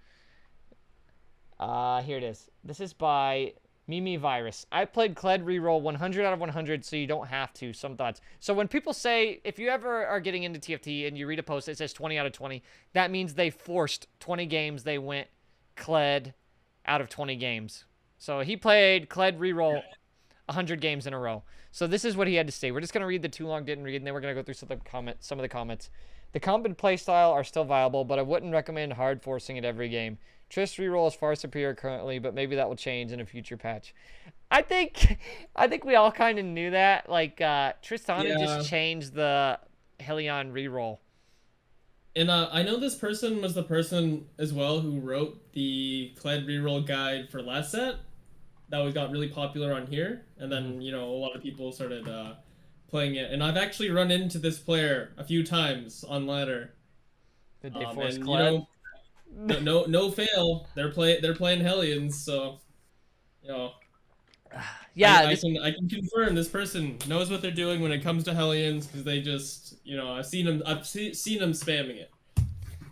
Here it is. This is by Mimi Virus. I played Kled Reroll 100 out of 100, so you don't have to. Some thoughts. So when people say, if you ever are getting into TFT and you read a post that says 20 out of 20, that means they forced 20 games. They went Kled out of 20 games. So he played Kled Reroll 100 games in a row. So this is what he had to say. We're just going to read the too long didn't read, and then we're going to go through some of the comments. The comp and playstyle are still viable, but I wouldn't recommend hard forcing it every game. Trist reroll is far superior currently, but maybe that will change in a future patch. I think we all kind of knew that. Like Tristana just changed the Helion reroll. And I know this person was the person as well who wrote the Kled reroll guide for last set. That got really popular on here, and then a lot of people started playing it. And I've actually run into this player a few times on ladder. Did they force Kled? No fail. They're playing Hellions, so yeah, I can confirm this person knows what they're doing when it comes to Hellions, because they just I've seen them spamming it.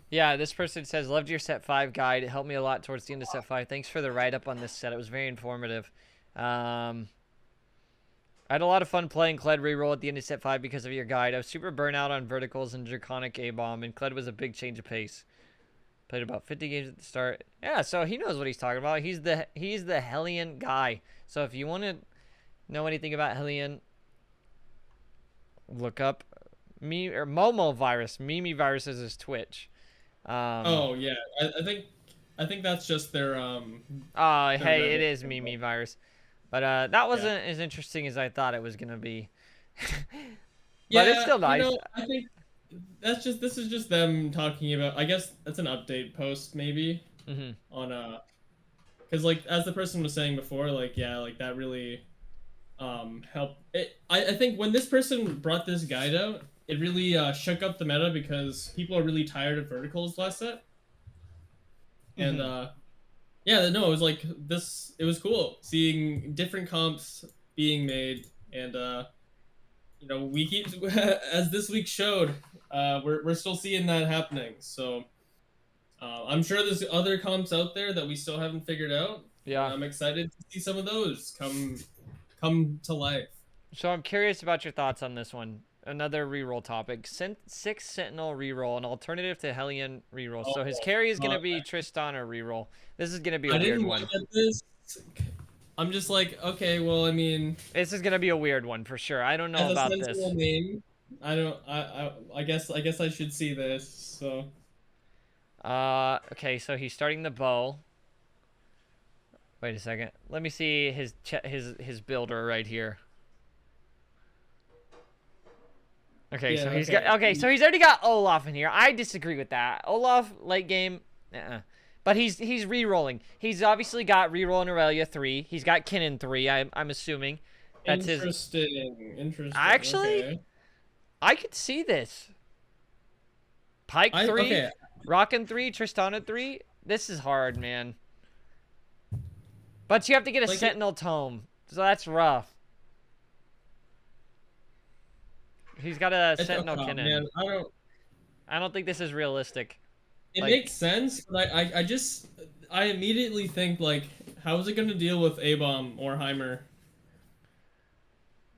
Yeah, this person says, loved your set 5 guide. It helped me a lot towards the end of set 5. Thanks for the write-up on this set. It was very informative. I had a lot of fun playing Kled reroll at the end of set 5 because of your guide. I was super burnt out on verticals and Draconic A-bomb, and Kled was a big change of pace. Played about 50 games at the start. Yeah, so he knows what he's talking about. He's the Hellion guy. So if you want to know anything about Hellion, look up Momo Virus. Mimi Virus is his Twitch. Oh yeah, I think that's just their hey, it is Mimi Virus, but that wasn't as interesting as I thought it was gonna be. But it's still nice. I think this is just them talking about. I guess that's an update post maybe on because like as the person was saying before, like that really helped. I think when this person brought this guide out, it really shook up the meta because people are really tired of verticals last set. And it was like this. It was cool seeing different comps being made, and we keep as this week showed, we're still seeing that happening. So I'm sure there's other comps out there that we still haven't figured out. Yeah, I'm excited to see some of those come to life. So I'm curious about your thoughts on this one. Another reroll topic. 6 Sentinel reroll, an alternative to Hellion reroll. So his carry is going to be Tristana reroll. This is going to be a weird one. I'm just like, okay, well, I mean, this is going to be a weird one for sure. I don't know about this. Name, I guess I should see this. So okay, so he's starting the bow. Wait a second. Let me see his builder right here. Okay, so he's already got Olaf in here. I disagree with that. Olaf late game, but he's re-rolling. He's obviously got reroll in Aurelia 3. He's got Kinnan 3. I'm assuming that's interesting. Actually, okay. I could see this. Pike 3, Rockin 3, Tristana 3. This is hard, man. But you have to get a Sentinel Tome, so that's rough. He's got a Sentinel Kinnan. Man, I don't think this is realistic. It makes sense, but I immediately think like, how is it going to deal with A-bomb or Heimer?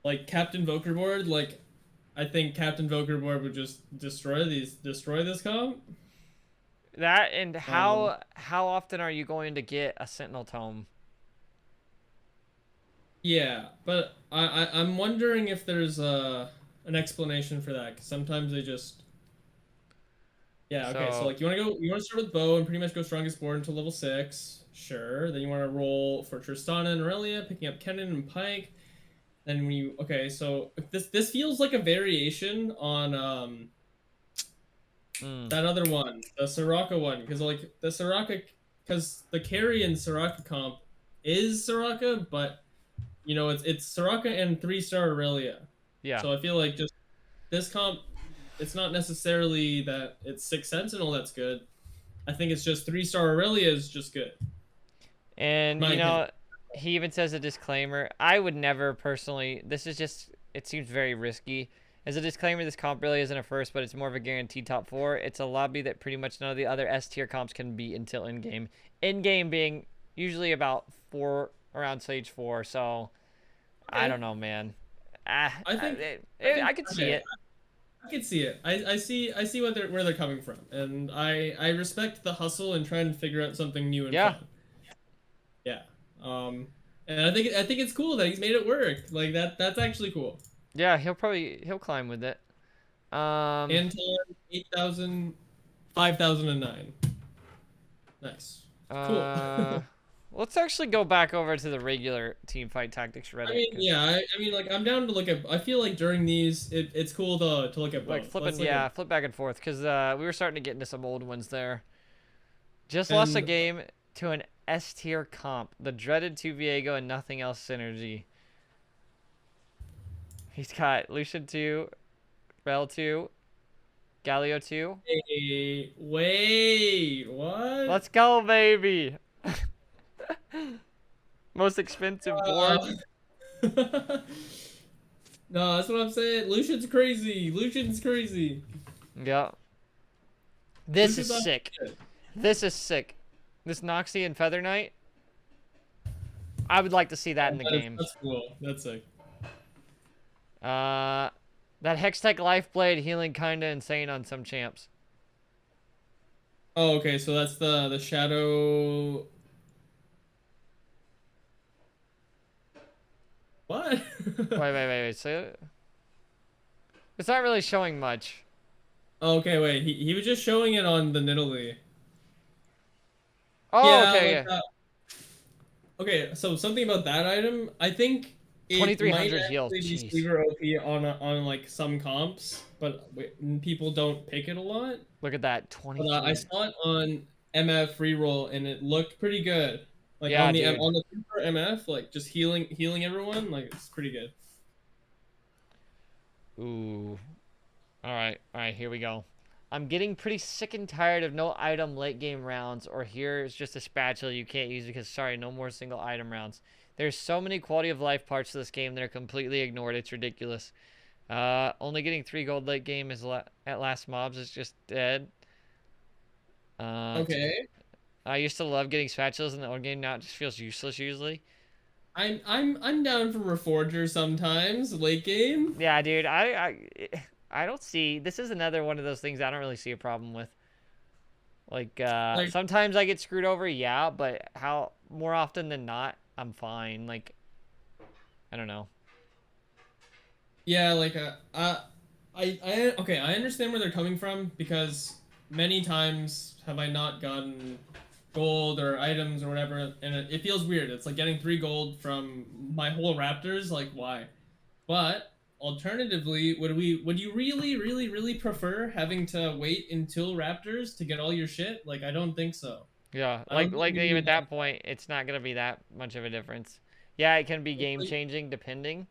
Like Captain Vokerboard, like I think Captain Vokerboard would just destroy this comp. That and how often are you going to get a Sentinel Tome? Yeah, but I'm wondering if there's an explanation for that. 'Cause sometimes they just yeah, okay. So So like you want to start with bow and pretty much go strongest board until level 6. Sure. Then you want to roll for Tristana and Aurelia, picking up Kennen and Pike. Then when you okay, so this feels like a variation on that other one, the Soraka one, because like the Soraka, because the carry in Soraka comp is Soraka, but you know it's Soraka and 3-star Aurelia. yeah. So I feel like just this comp, it's not necessarily that it's 6 Sentinel that's good. I think it's just 3-star Aurelia is just good. And My you know, opinion. he even says a disclaimer. I would never personally. This is just. It seems very risky. As a disclaimer, this comp really isn't a first, but it's more of a guaranteed top 4. It's a lobby that pretty much none of the other S tier comps can beat until in game. In game being usually about 4 around stage 4. So I Okay. don't know, man. I think I could see okay, it. I can see it. I see what where they're coming from, and I respect the hustle and trying to figure out something new and Yeah. fun. Yeah. And I think it's cool that he's made it work. Like that's actually cool. Yeah, he'll climb with it. Anton 8,000, 5,009. Nice. Cool. Let's actually go back over to the regular Teamfight Tactics Reddit. I mean, yeah, I mean, like, I'm down to look at. I feel like during these, it's cool to look at both. Like flipping, Let's look yeah, at, flip back and forth because we were starting to get into some old ones there. Just lost a and game to an S tier comp, the dreaded 2 Viego and nothing else synergy. He's got Lucian 2, Rel 2, Galio 2. hey, wait, what? Let's go, baby! Most expensive board. No, that's what I'm saying. Lucian's crazy. Lucian's crazy. Yeah. This Lucian's is not sick. good. This is sick. This Noxie and Feather Knight. I would like to see that in the game. That's cool. That's sick. That Hextech Lifeblade healing kinda insane on some champs. Oh, okay. So that's the shadow. What? Wait. So it's not really showing much. Okay, wait. He was just showing it on the Nidalee. Oh, Yeah, okay, like, yeah. Okay, so something about that item, I think it 2300 might heal. actually be Jeez. sleever OP on like some comps, but people don't pick it a lot. Look at that. But 23. I saw it on MF Reroll and it looked pretty good. Like Yeah, on the dude. super MF, like just healing everyone, like it's pretty good. Ooh. Alright, here we go. I'm getting pretty sick and tired of no item late game rounds, or here's just a spatula you can't use because, sorry, no more single item rounds. There's so many quality of life parts to this game that are completely ignored. It's ridiculous. Only getting 3 gold late game is at last mobs is just dead. Okay. I used to love getting spatulas in the old game. Now it just feels useless usually. I'm down for Reforger sometimes, late game. Yeah, dude. I don't see. This is another one of those things I don't really see a problem with. Like, Like sometimes I get screwed over, yeah, but how more often than not, I'm fine. Like, I don't know. yeah, like okay, I understand where they're coming from because many times have I not gotten gold or items or whatever, and it feels weird. It's like getting 3 gold from my whole Raptors. Like, why? But alternatively, would you really prefer having to wait until Raptors to get all your shit? Like, I don't think so. Yeah, I don't like think even you at that point, it's not gonna be that much of a difference. Yeah, it can be game like, changing depending,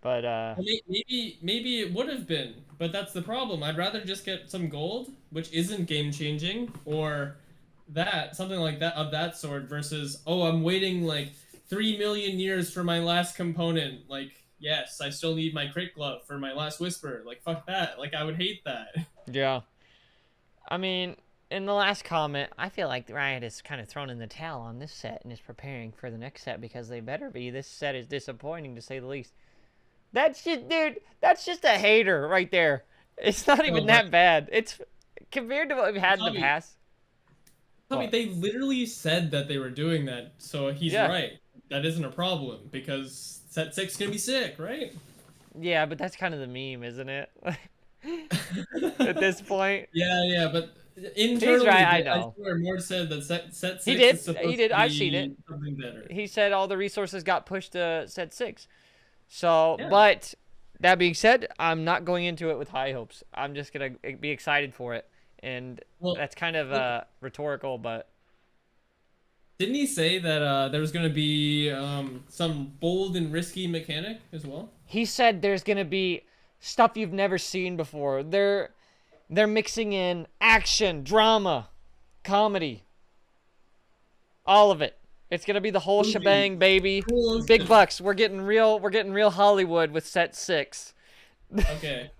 but maybe it would have been, but that's the problem. I'd rather just get some gold, which isn't game changing, or that something like that of that sort versus I'm waiting like 3 million years for my last component. Like, yes, I still need my crit glove for my last whisper. Like, fuck that. Like, I would hate that. yeah. I mean, in the last comment, I feel like Riot is kind of thrown in the towel on this set and is preparing for the next set because they better be. This set is disappointing to say the least. That's just, dude, that's just a hater right there. It's not even that bad. It's compared to what we've had in the Tommy, past. Tommy, What? they literally said that they were doing that, so he's Yeah. right. That isn't a problem because set 6 is gonna be sick, right? Yeah, but that's kind of the meme, isn't it? At this point. Yeah, but internally, right, I I know. swear, Mort said that set He 6 did. is He supposed did. to I've seen it. be something better. He said all the resources got pushed to set 6. So, Yeah. but that being said, I'm not going into it with high hopes. I'm just gonna be excited for it, and Well, that's kind of rhetorical, but didn't he say that there was gonna be some bold and risky mechanic as well? he said there's gonna be stuff you've never seen before. They're mixing in action, drama, comedy, all of it. It's gonna be the whole Movie. shebang, baby. Cool. Big bucks. We're getting real Hollywood with set 6. Okay.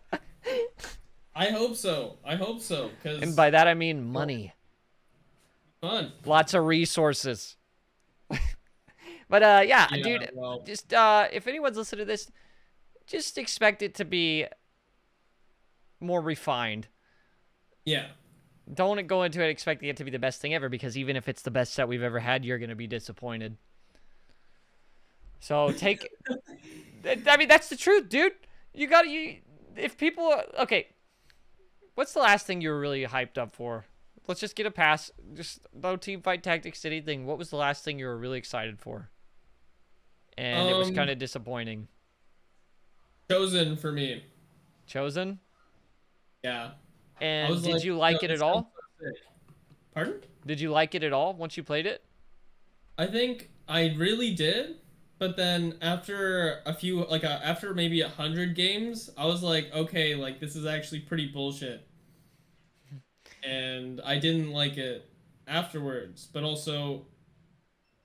I hope so. I hope so. Cause And by that I mean money. fun. Lots of resources. But yeah, Yeah, dude, well. just if anyone's listening to this, just expect it to be more refined. Yeah. Don't go into it expecting it to be the best thing ever, because even if it's the best set we've ever had, you're going to be disappointed. So take I mean, that's the truth, dude. If people, okay, what's the last thing you were really hyped up for? Let's just get a pass. Just no Teamfight Tactics, anything. What was the last thing you were really excited for? And it was kind of disappointing. Chosen for me. Chosen? Yeah. And did you like it at all? Pardon? Did you like it at all once you played it? I think I really did, but then after a few, after maybe 100 games, I was like, okay, like this is actually pretty bullshit, and I didn't like it afterwards. But also,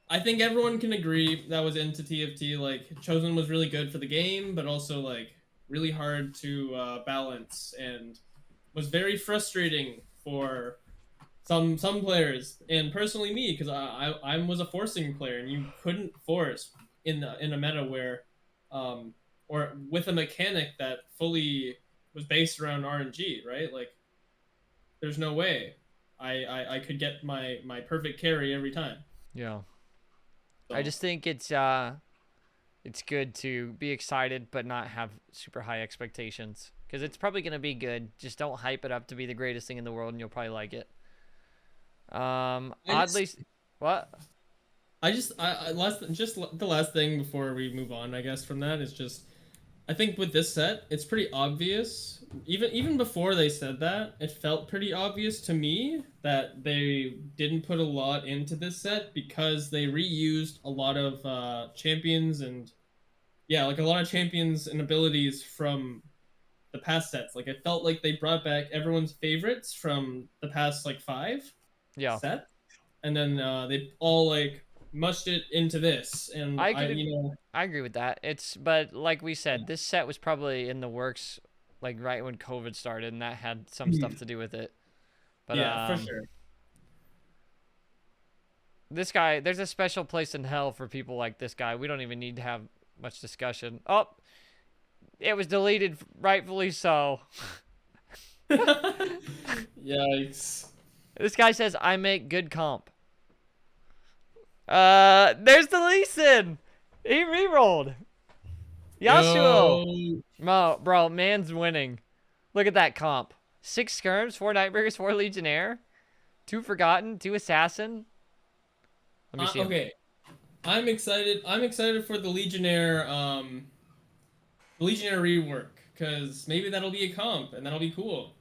I think everyone can agree that was into TFT. Like Chosen was really good for the game, but also like really hard to balance and was very frustrating for some players, and personally me, because I was a forcing player, and you couldn't force in a meta where or with a mechanic that fully was based around RNG, right? Like there's no way I could get my perfect carry every time. Yeah. So, I just think it's good to be excited but not have super high expectations, because it's probably going to be good. Just don't hype it up to be the greatest thing in the world, and you'll probably like it. Oddly, what? the last thing before we move on, I guess, from that is just, I think with this set, it's pretty obvious. Even before they said that, it felt pretty obvious to me that they didn't put a lot into this set, because they reused a lot of champions and a lot of champions and abilities from the past sets. Like it felt like they brought back everyone's favorites from the past 5 set, and then they all mushed it into this, and I agree with that. But like we said, this set was probably in the works right when COVID started, and that had some stuff to do with it. But for sure. This guy, there's a special place in hell for people like this guy. We don't even need to have much discussion. Oh, it was deleted, rightfully so. Yikes. This guy says, I make good comp. There's the Lee Sin. He rerolled. Yasuo. No, bro, man's winning. Look at that comp. 6 skirms, 4 Nightbreakers, 4 Legionnaire, 2 Forgotten, 2 Assassin. Let me see. Okay. I'm excited for the Legionnaire rework, because maybe that'll be a comp, and that'll be cool.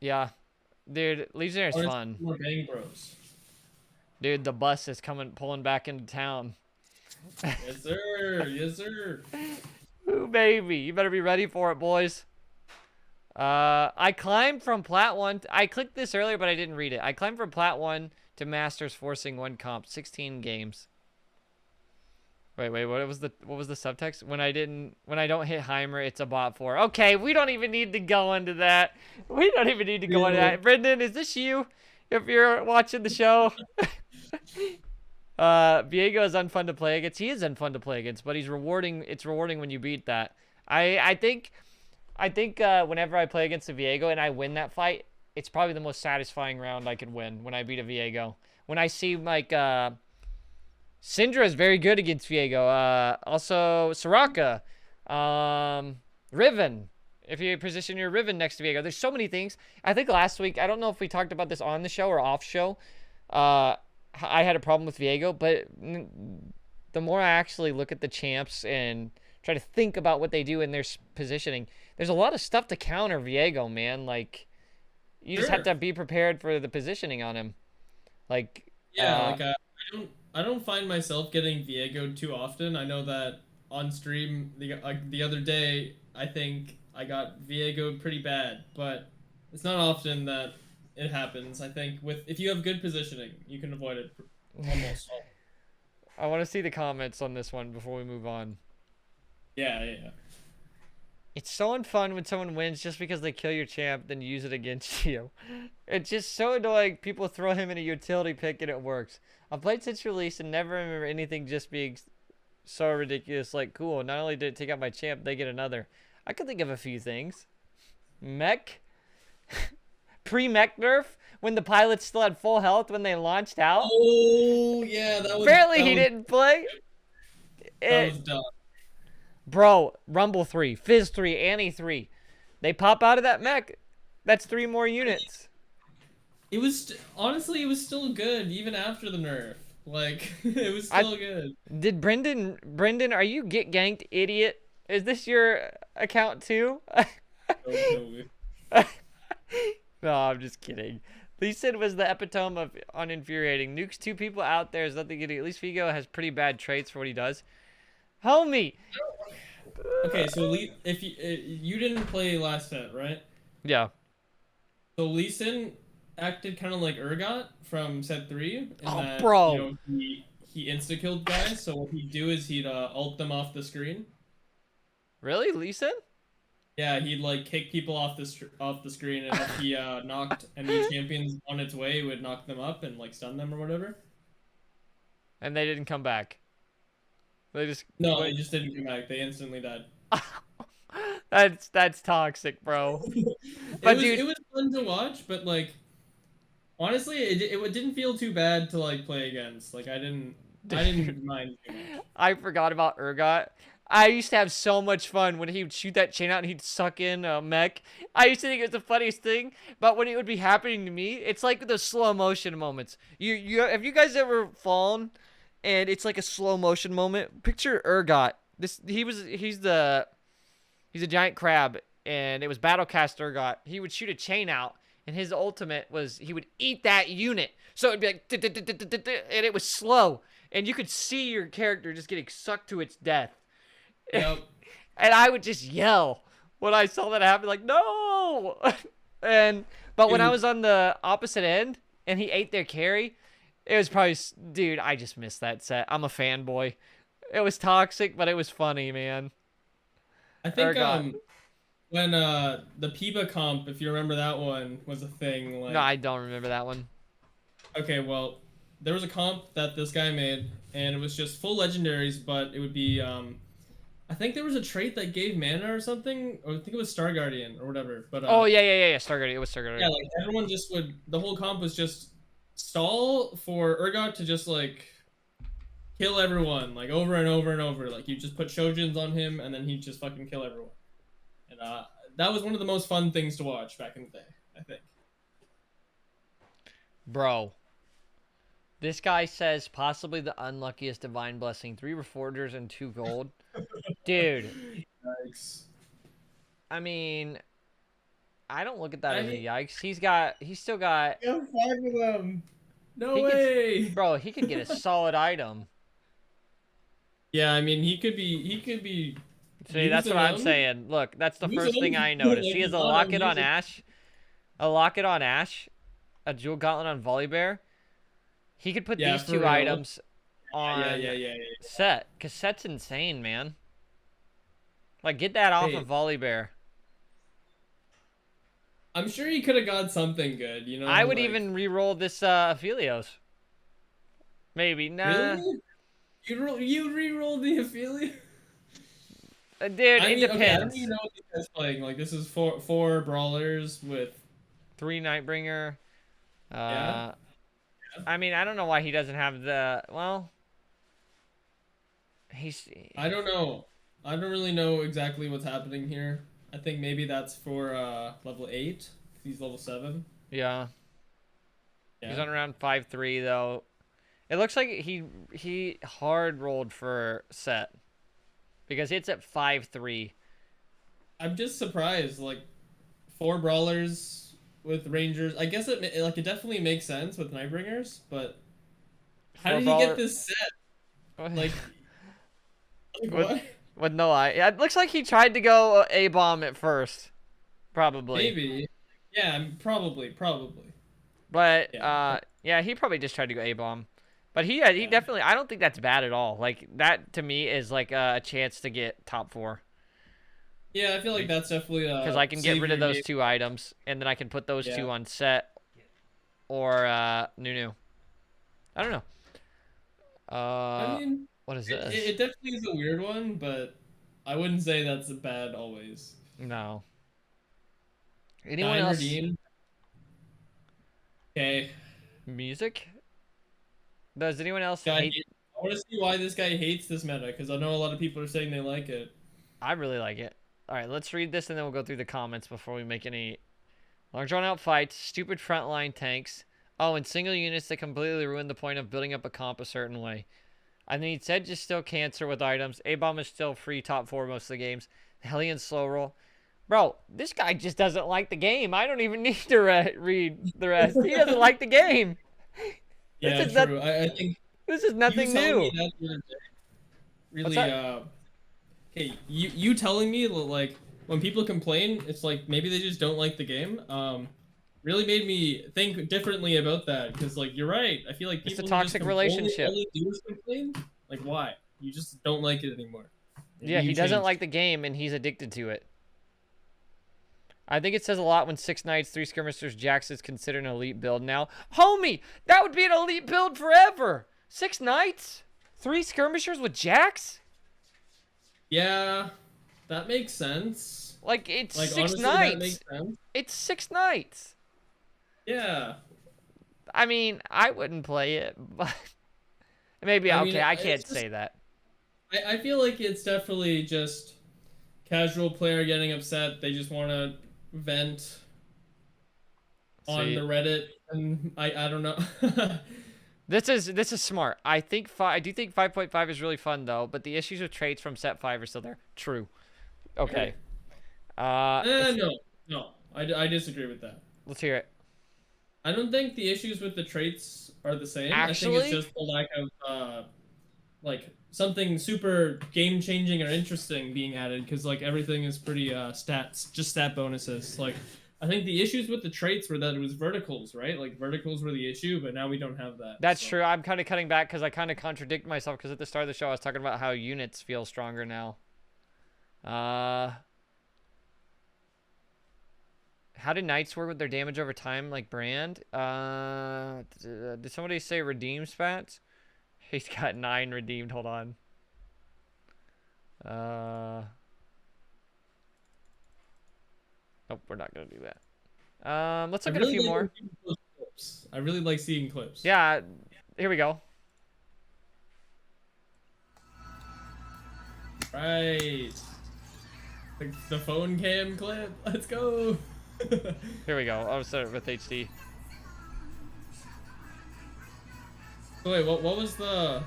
Yeah. Dude, Legionnaire's fun. More Bang Bros. Dude, the bus is pulling back into town. Yes, sir. Yes, sir. Ooh, baby. You better be ready for it, boys. I climbed from Plat 1. I clicked this earlier, but I didn't read it. I climbed from Plat 1 to Masters, forcing 1 comp, 16 games. Wait, what was the subtext? When I don't hit Heimer, it's a bot 4. Okay, we don't even need to go into that. We don't even need to go into that. Brendan, is this you? If you're watching the show. Viego is unfun to play against. He is unfun to play against, but he's rewarding. It's rewarding when you beat that. I think I think whenever I play against a Viego and I win that fight, it's probably the most satisfying round I could win when I beat a Viego. When I see like Syndra is very good against Viego. Also Soraka, Riven. If you position your Riven next to Viego, there's so many things. I think last week, I don't know if we talked about this on the show or off show. I had a problem with Viego, but the more I actually look at the champs and try to think about what they do in their positioning, there's a lot of stuff to counter Viego, man. Like, you just have to be prepared for the positioning on him. Like, yeah, I don't find myself getting Viego too often. I know that on stream the other day, I think I got Viego pretty bad, but it's not often that it happens. I think if you have good positioning, you can avoid it almost all. I want to see the comments on this one before we move on. Yeah. It's so unfun when someone wins just because they kill your champ, then use it against you. It's just so annoying. People throw him in a utility pick and it works. I've played since release and never remember anything just being so ridiculous. Like, cool, not only did it take out my champ, they get another. I could think of a few things. Mech? Pre-mech nerf? When the pilots still had full health when they launched out? Oh, yeah, that was... Apparently he didn't play. That was dumb. Bro, Rumble 3, Fizz 3, Annie 3. They pop out of that mech. That's 3 more units. It was, honestly, it was still good, even after the nerf. Like, it was still good. Did Brendan, are you get ganked, idiot? Is this your account too? No, I'm just kidding. Lee Sin was the epitome of uninfuriating. Nukes 2 people out there is nothing to do. At least Vigo has pretty bad traits for what he does. Homie! Okay, so if you didn't play last set, right? Yeah. So Lee Sin acted kind of like Urgot from set 3. In that, bro! You know, he insta-killed guys, so what he'd do is he'd ult them off the screen. Really? Lee Sin? Yeah, he'd like kick people off the screen, and if he knocked any champions on its way, he would knock them up and like stun them or whatever. And they didn't come back. They just they just didn't come back. They instantly died. That's toxic, bro. It was fun to watch, but like honestly, it didn't feel too bad to like play against. Like I didn't mind too much. I forgot about Urgot. I used to have so much fun when he would shoot that chain out and he'd suck in a mech. I used to think it was the funniest thing, but when it would be happening to me, it's like the slow motion moments. Have you guys ever fallen and it's like a slow motion moment? Picture Urgot. He's a giant crab and it was Battlecast Urgot. He would shoot a chain out and his ultimate was he would eat that unit. So it'd be like and it was slow and you could see your character just getting sucked to its death. Yep. And I would just yell when I saw that happen, like, no! But when I was on the opposite end and he ate their carry, it was probably, dude, I just missed that set. I'm a fanboy. It was toxic, but it was funny, man. I think when the Piba comp, if you remember that one, was a thing. Like... No, I don't remember that one. Okay, well, there was a comp that this guy made, and it was just full legendaries, but it would be I think there was a trait that gave mana or something, or I think it was Star Guardian or whatever. But oh yeah, Star Guardian. It was Star Guardian. Yeah, like everyone just would. The whole comp was just stall for Urgot to just like kill everyone, like over and over and over. Like you just put Shojins on him, and then he'd just fucking kill everyone. And that was one of the most fun things to watch back in the day, I think. Bro. This guy says possibly the unluckiest Divine Blessing. 3 Reforgers and 2 gold. Dude. Yikes. I mean, I don't look at that as a yikes. He's still got... You have 5 of them. No way. Bro, he could get a solid item. Yeah, I mean, he could be... See, that's what I'm saying. Look, that's the first thing I noticed. He has a Locket on Ashe. A Locket on Ashe. A Jewel Gauntlet on Volibear. He could put these 2 items on Set. Because Set's insane, man. Like, get that off of Volibear. I'm sure he could have got something good, you know? I would even re-roll this Aphelios. Maybe. Nah. Really? You re-roll the Aphelios? Dude, it Okay, I depends. don't even know what this guy's playing. Like, this is four brawlers with 3 Nightbringer. yeah. I mean, I don't know why he doesn't have the. Well, he's. I don't know. I don't really know exactly what's happening here. I think maybe that's for level 8. He's level 7. Yeah. Yeah. He's on around 5'3" though. It looks like he hard rolled for set because it's at 5'3". I'm just surprised. Like 4 brawlers with rangers. I guess it definitely makes sense with Nightbringers, but how Four did he brawler- get this set? Like what? With no eye. Yeah, it looks like he tried to go A-bomb at first. Probably. Maybe. Yeah, probably. But Yeah. yeah, he probably just tried to go A-bomb. But he definitely, I don't think that's bad at all. Like that to me is like a chance to get top 4. Yeah, I feel like that's definitely Because I can get rid of those 2 items and then I can put those 2 on set or Nunu. I don't know. I mean, what is this? it definitely is a weird one, but I wouldn't say that's bad always. No. Anyone Nine else? redeemed. Okay. Music? Does anyone else I hate? want to see why this guy hates this meta, because I know a lot of people are saying they like it. I really like it. All right, let's read this and then we'll go through the comments before we make any long drawn out fights. Stupid frontline tanks. Oh, and single units that completely ruin the point of building up a comp a certain way. I mean, Sedge is still cancer with items. A-bomb is still free top 4 most of the games. Hellion slow roll. Bro, this guy just doesn't like the game. I don't even need to read the rest. He doesn't like the game. Yeah, This is true. I think this is nothing you telling new. me that the other day really, that? hey, you telling me like when people complain, it's like maybe they just don't like the game. Really made me think differently about that, because like you're right. I feel like It's a people toxic relationship. only do is complain. Like why? You just don't like it anymore. Yeah, he doesn't like the game and he's addicted to it. I think it says a lot when 6 Knights, 3 Skirmishers, Jax is considered an elite build now. Homie, that would be an elite build forever. 6 Knights, 3 Skirmishers with Jax? Yeah, that makes sense. Like, it's Like 6 honestly, that Knights. makes sense. It's 6 Knights. Yeah. I mean, I wouldn't play it, but maybe, I okay, mean, I can't it's just- say that. I feel like it's definitely just casual player getting upset. They just want to vent on See. the Reddit, and I don't know. This is smart. I do think 5.5 is really fun though, but the issues with traits from set 5 are still there. True. Okay. No, I disagree with that. Let's hear it. I don't think the issues with the traits are the same. Actually? I think it's just the lack of like something super game changing or interesting being added, because like everything is pretty stat bonuses. Like I think the issues with the traits were that it was verticals, right? Like verticals were the issue, but now we don't have that. That's so. true. I'm kind of cutting back because I kind of contradict myself because at the start of the show I was talking about how units feel stronger now. How did knights work with their damage over time like Brand? Did somebody say redeem spats? He's got 9 redeemed. Hold on. Nope, we're not gonna do that. Let's look at a few more. I really like seeing clips. Yeah, here we go. Right. The phone cam clip. Let's go. Here we go. I'll start with HD. So wait, what was the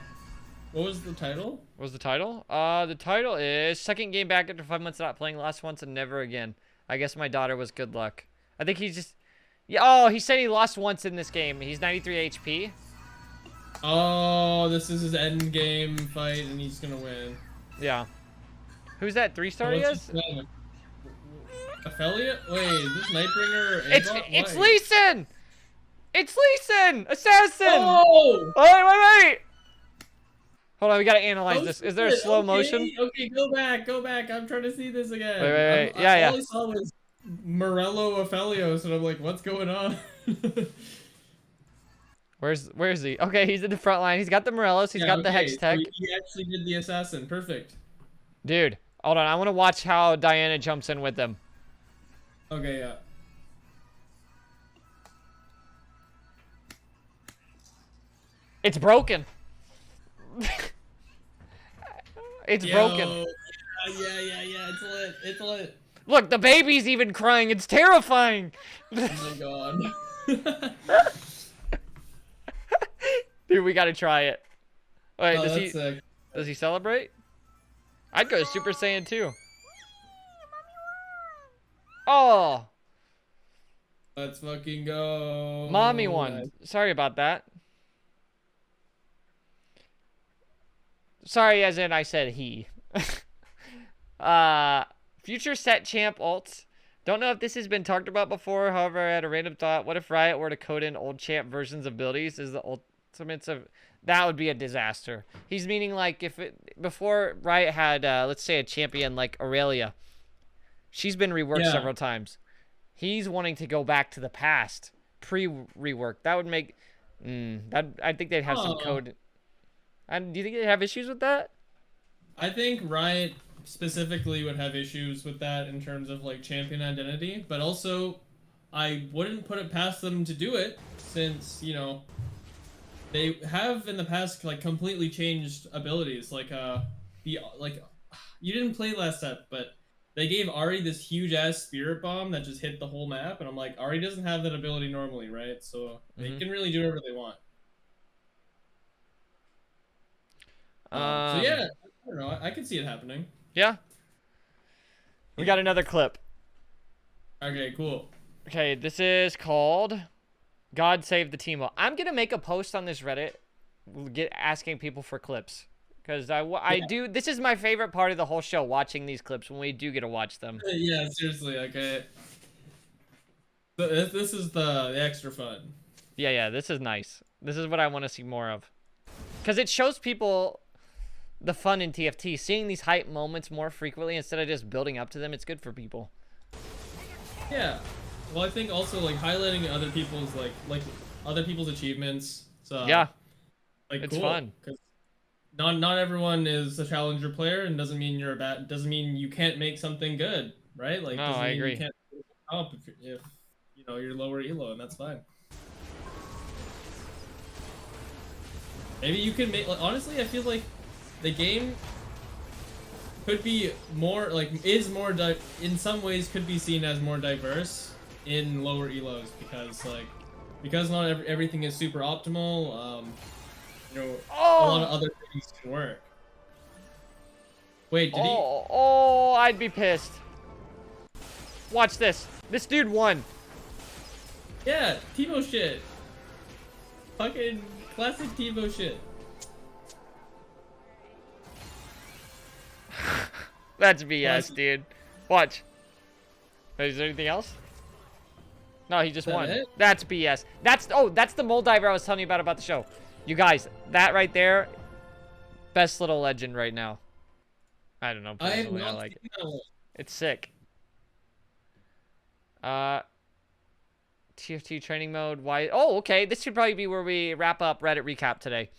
title? What was the title? The title is second game back after 5 months not playing. Lost once and never again. I guess my daughter was good luck. I think he's just... Yeah, oh, he said he lost once in this game. He's 93 HP. Oh, this is his end game fight, and he's gonna win. Yeah. Who's that 3-star he is? Affiliate? Wait, is this Nightbringer? It's Lee Sin! It's Lee Sin! Assassin! Oh! Wait! Hold on, we gotta analyze Oh, this. Is there a slow motion? Okay, go back. I'm trying to see this again. Wait. Yeah. All I saw was Morello Aphelios, and I'm like, what's going on? Where is he? Okay, he's in the front line. He's got the Morellos. He's got the Hex Tech. So he actually did the assassin. Perfect. Dude, Hold on, I want to watch how Diana jumps in with them. Okay, yeah. It's broken. It's broken. Yeah. It's lit. It's lit. Look, the baby's even crying. It's terrifying. Oh my god. Dude, we gotta try it. Wait, Oh, does that's sick. he celebrate? I'd go Super Saiyan 2. Oh, Let's fucking go. mommy won. Sorry about that. Sorry, as in I said he. Future set champ ults. Don't know if this has been talked about before. However, I had a random thought. What if Riot were to code in old champ versions of abilities as the ultimates of... That would be a disaster. He's meaning like if it... Before Riot had, let's say, a champion like Aurelia. She's been reworked several times. He's wanting to go back to the past. Pre-rework. That would make... I think they'd have some code... do you think they'd have issues with that? I think Riot specifically would have issues with that in terms of like champion identity, but also I wouldn't put it past them to do it since, you know, they have in the past like completely changed abilities. Like you didn't play last set, but they gave Ari this huge ass spirit bomb that just hit the whole map, and I'm like, Ari doesn't have that ability normally, right? So they can really do whatever they want. So yeah, I don't know. I can see it happening. Yeah. We got another clip. Okay, cool. Okay, this is called God Save the Teemo. I'm going to make a post on this Reddit asking people for clips. Because I do... This is my favorite part of the whole show, watching these clips when we do get to watch them. Yeah, seriously, okay. So this is the extra fun. Yeah, this is nice. This is what I want to see more of. Because it shows people... the fun in TFT, seeing these hype moments more frequently instead of just building up to them, it's good for people. Yeah, well, I think also like highlighting other people's like other people's achievements. So yeah, like it's cool, fun. Because not everyone is a challenger player, and doesn't mean you're a bad. Doesn't mean you can't make something good, right? Like, no, doesn't I mean agree. You can't up if you know you're lower elo, and that's fine. Maybe you can make. Like, honestly, I feel like the game could be more like in some ways could be seen as more diverse in lower elos because not everything is super optimal. You know, a lot of other things can work. Wait, did he? Oh, I'd be pissed. Watch this. This dude won. Yeah, Teemo shit. Fucking classic Teemo shit. That's BS, dude. Watch. Is there anything else? No, he just won. It? That's BS. That's the mole diver I was telling you about the show. You guys, that right there, best little legend right now. I don't know. Personally, I like it. It's sick. TFT training mode. Why? Oh, okay. This should probably be where we wrap up Reddit recap today.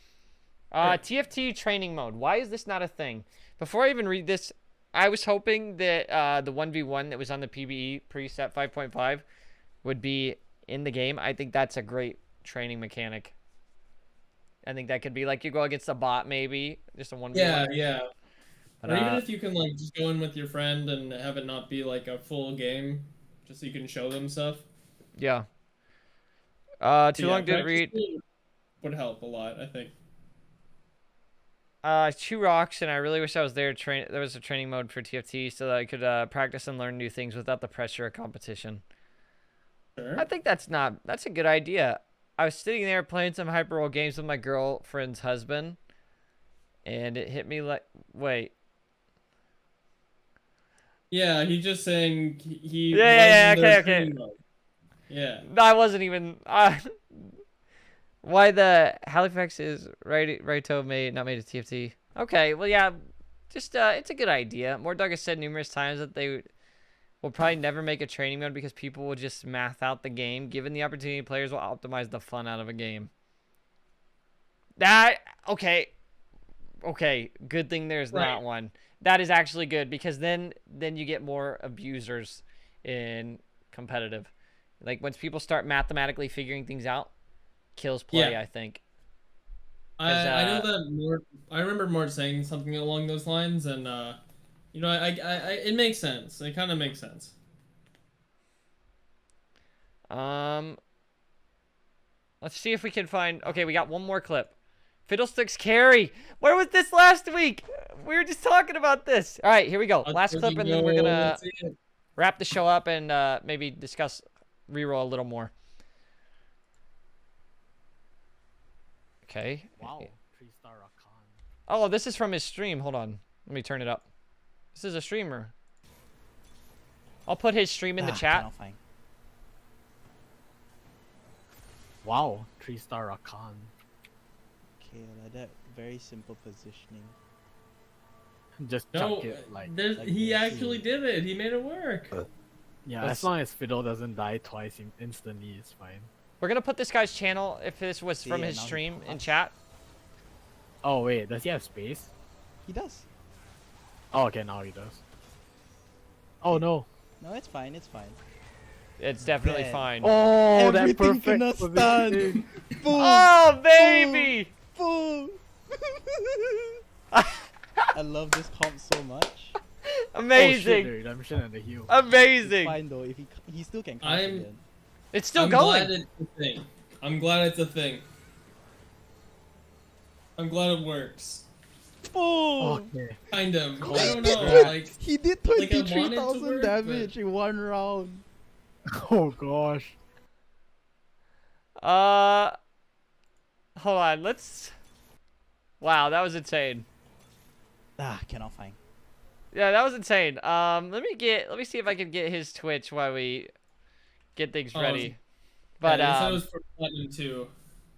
TFT training mode. Why is this not a thing? Before I even read this, I was hoping that the 1v1 that was on the PBE preset 5.5 would be in the game. I think that's a great training mechanic. I think that could be like you go against a bot, maybe just a 1v1. Yeah. But, or even if you can like just go in with your friend and have it not be like a full game, just so you can show them stuff. Yeah. Too long didn't read. Would help a lot, I think. 2 rocks, and I really wish I was there. There was a training mode for TFT so that I could practice and learn new things without the pressure of competition. Sure. I think that's a good idea. I was sitting there playing some hyperroll games with my girlfriend's husband, and it hit me like, wait. Yeah, he's just saying he. Yeah, okay. Yeah. No, I wasn't even. Why the Halifax is Raito not made a TFT? Okay, well yeah, just it's a good idea. Mordog has said numerous times that they will probably never make a training mode because people will just math out the game. Given the opportunity, players will optimize the fun out of a game. Okay. okay, good thing there's Right. not one. That is actually good because then you get more abusers in competitive. Like once people start mathematically figuring things out, kills play, Yeah. I think. I know that Mort. I remember Mort saying something along those lines, and you know, it makes sense. It kind of makes sense. Um, let's see if we can find. Okay, we got one more clip. Fiddlesticks carry. Where was this last week? We were just talking about this. All right, here we go. Last clip, and then we're gonna wrap the show up and maybe discuss reroll a little more. Okay. Wow, 3-star Rakan. Oh, this is from his stream. Hold on. Let me turn it up. This is a streamer. I'll put his stream in the chat. Cannot find. Wow, 3-star Rakan. Okay, like that. Very simple positioning. Just No, chuck it like he this. actually did it. He made it work. yeah. That's- As long as Fiddle doesn't die twice instantly, it's fine. We're gonna put this guy's channel, if this was from Yeah, his now he stream, in collapsed. chat. Oh wait, does he have space? He does. Oh okay, now he does. Oh no. No, it's fine. It's fine. It's definitely Man. fine. Oh, that Everything perfect gonna stun. positioning. Boom. Oh, baby! Boom. I love this comp so much. Oh shit, the Amazing! redemption and the heal. It's Amazing! fine though. If he still can catch I'm- again. It's still I'm going. glad it's a thing. I'm glad it's a thing. I'm glad it works. Boom. Okay. Kind of. I don't did know. Like, He did Like, I wanted to 23,000 work, damage in one round. Oh gosh. Hold on, let's... Wow, that was insane. Cannot find. Yeah, that was insane. Let me see if I can get his Twitch while we get things Oh, ready. But, yeah, they said it was for platinum too.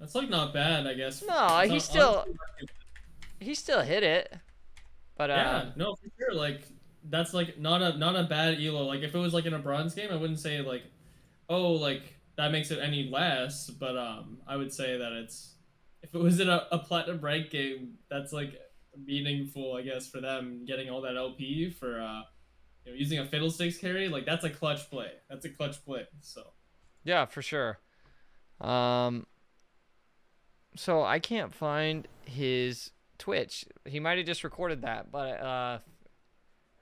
That's like not bad, I guess. no, It's he not- still, honestly, he still hit it. But, yeah, no, for sure. Like that's like not a bad elo. Like if it was like in a bronze game, I wouldn't say like, oh, like that makes it any less. But I would say that it's if it was in a platinum rank game, that's like meaningful, I guess, for them getting all that LP for you know, using a fiddlesticks carry. Like that's a clutch play. That's a clutch play. So yeah, for sure. So I can't find his Twitch. He might have just recorded that, but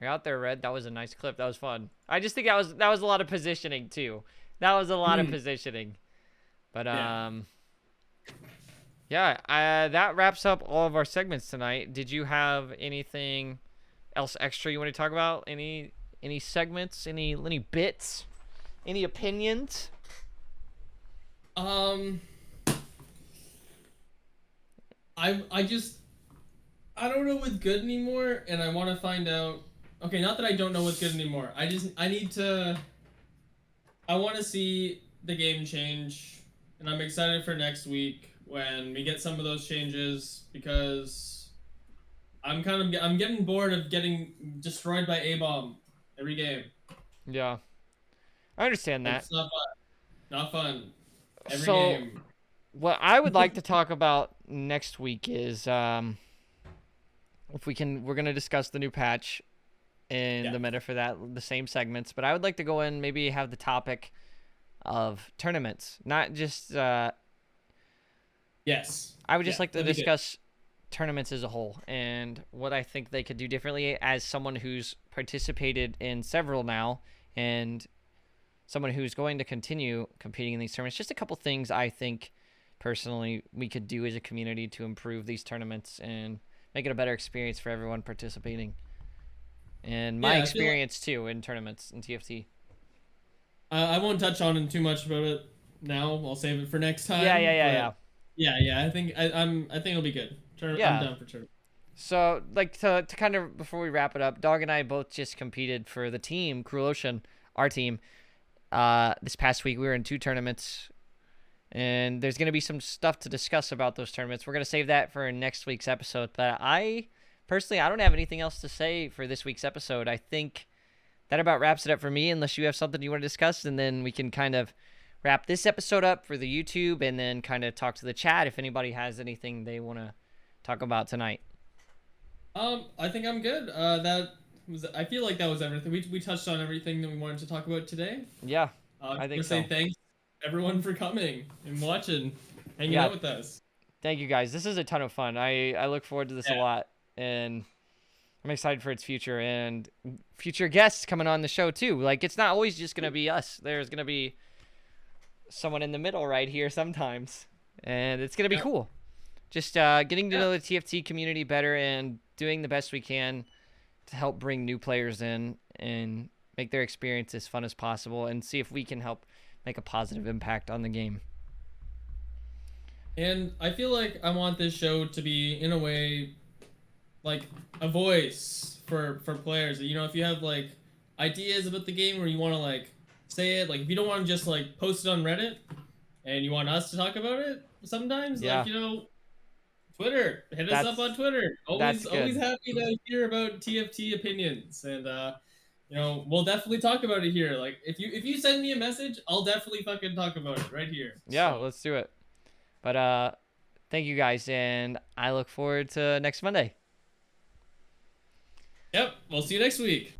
you're out there, Red. That was a nice clip. That was fun. I just think that was a lot of positioning too. That was a lot of positioning. But yeah, that wraps up all of our segments tonight. Did you have anything else extra you want to talk about? Any segments? Any bits? Any opinions? I don't know what's good anymore, and I want to find out. Okay, not that I don't know what's good anymore. I want to see the game change, and I'm excited for next week when we get some of those changes because I'm getting bored of getting destroyed by A-bomb every game. Yeah, I understand that. It's not fun. Not fun. Every So, game. what I would like to talk about next week is if we can, we're gonna discuss the new patch and Yeah. the meta for that, the same segments. But I would like to go in, maybe have the topic of tournaments, not just. Yes. I would just Yeah, like to that'd be good. discuss tournaments as a whole and what I think they could do differently as someone who's participated in several now and someone who's going to continue competing in these tournaments. Just a couple things I think personally we could do as a community to improve these tournaments and make it a better experience for everyone participating. And my Yeah, I feel like- experience too in tournaments in TFT. I won't touch on too much about it now. I'll save it for next time. Yeah. but yeah. I think I think it'll be good. Yeah. I'm down for tournament. So, like, to kind of, before we wrap it up, Dog and I both just competed for the team, Cruel Ocean, our team. This past week, we were in 2 tournaments, and there's going to be some stuff to discuss about those tournaments. We're going to save that for next week's episode, but personally, I don't have anything else to say for this week's episode. I think that about wraps it up for me, unless you have something you want to discuss, and then we can kind of wrap this episode up for the YouTube, and then kind of talk to the chat if anybody has anything they want to talk about tonight. I think I'm good. I feel like that was everything. We touched on everything that we wanted to talk about today. Yeah, I I think want to say so. thanks everyone for coming and watching, hanging Yeah. out with us. Thank you guys. This is a ton of fun. I look forward to this a Yeah. lot, and I'm excited for its future and future guests coming on the show too. Like it's not always just gonna be us. There's gonna be someone in the middle right here sometimes, and it's gonna be Yeah. cool. Just getting to Yeah. know the TFT community better and doing the best we can to help bring new players in and make their experience as fun as possible and see if we can help make a positive impact on the game. And I feel like I want this show to be, in a way, like a voice for players. You know, if you have like ideas about the game or you want to like say it, like if you don't want to just like post it on Reddit and you want us to talk about it, sometimes Yeah. like, you know, Twitter, hit us That's- up on Twitter. that's Always good. happy to hear about TFT opinions, and you know, we'll definitely talk about it here. Like if you send me a message, I'll definitely fucking talk about it right here. Yeah, So, let's do it. But thank you guys, and I look forward to next Monday. yep, we'll see you next week.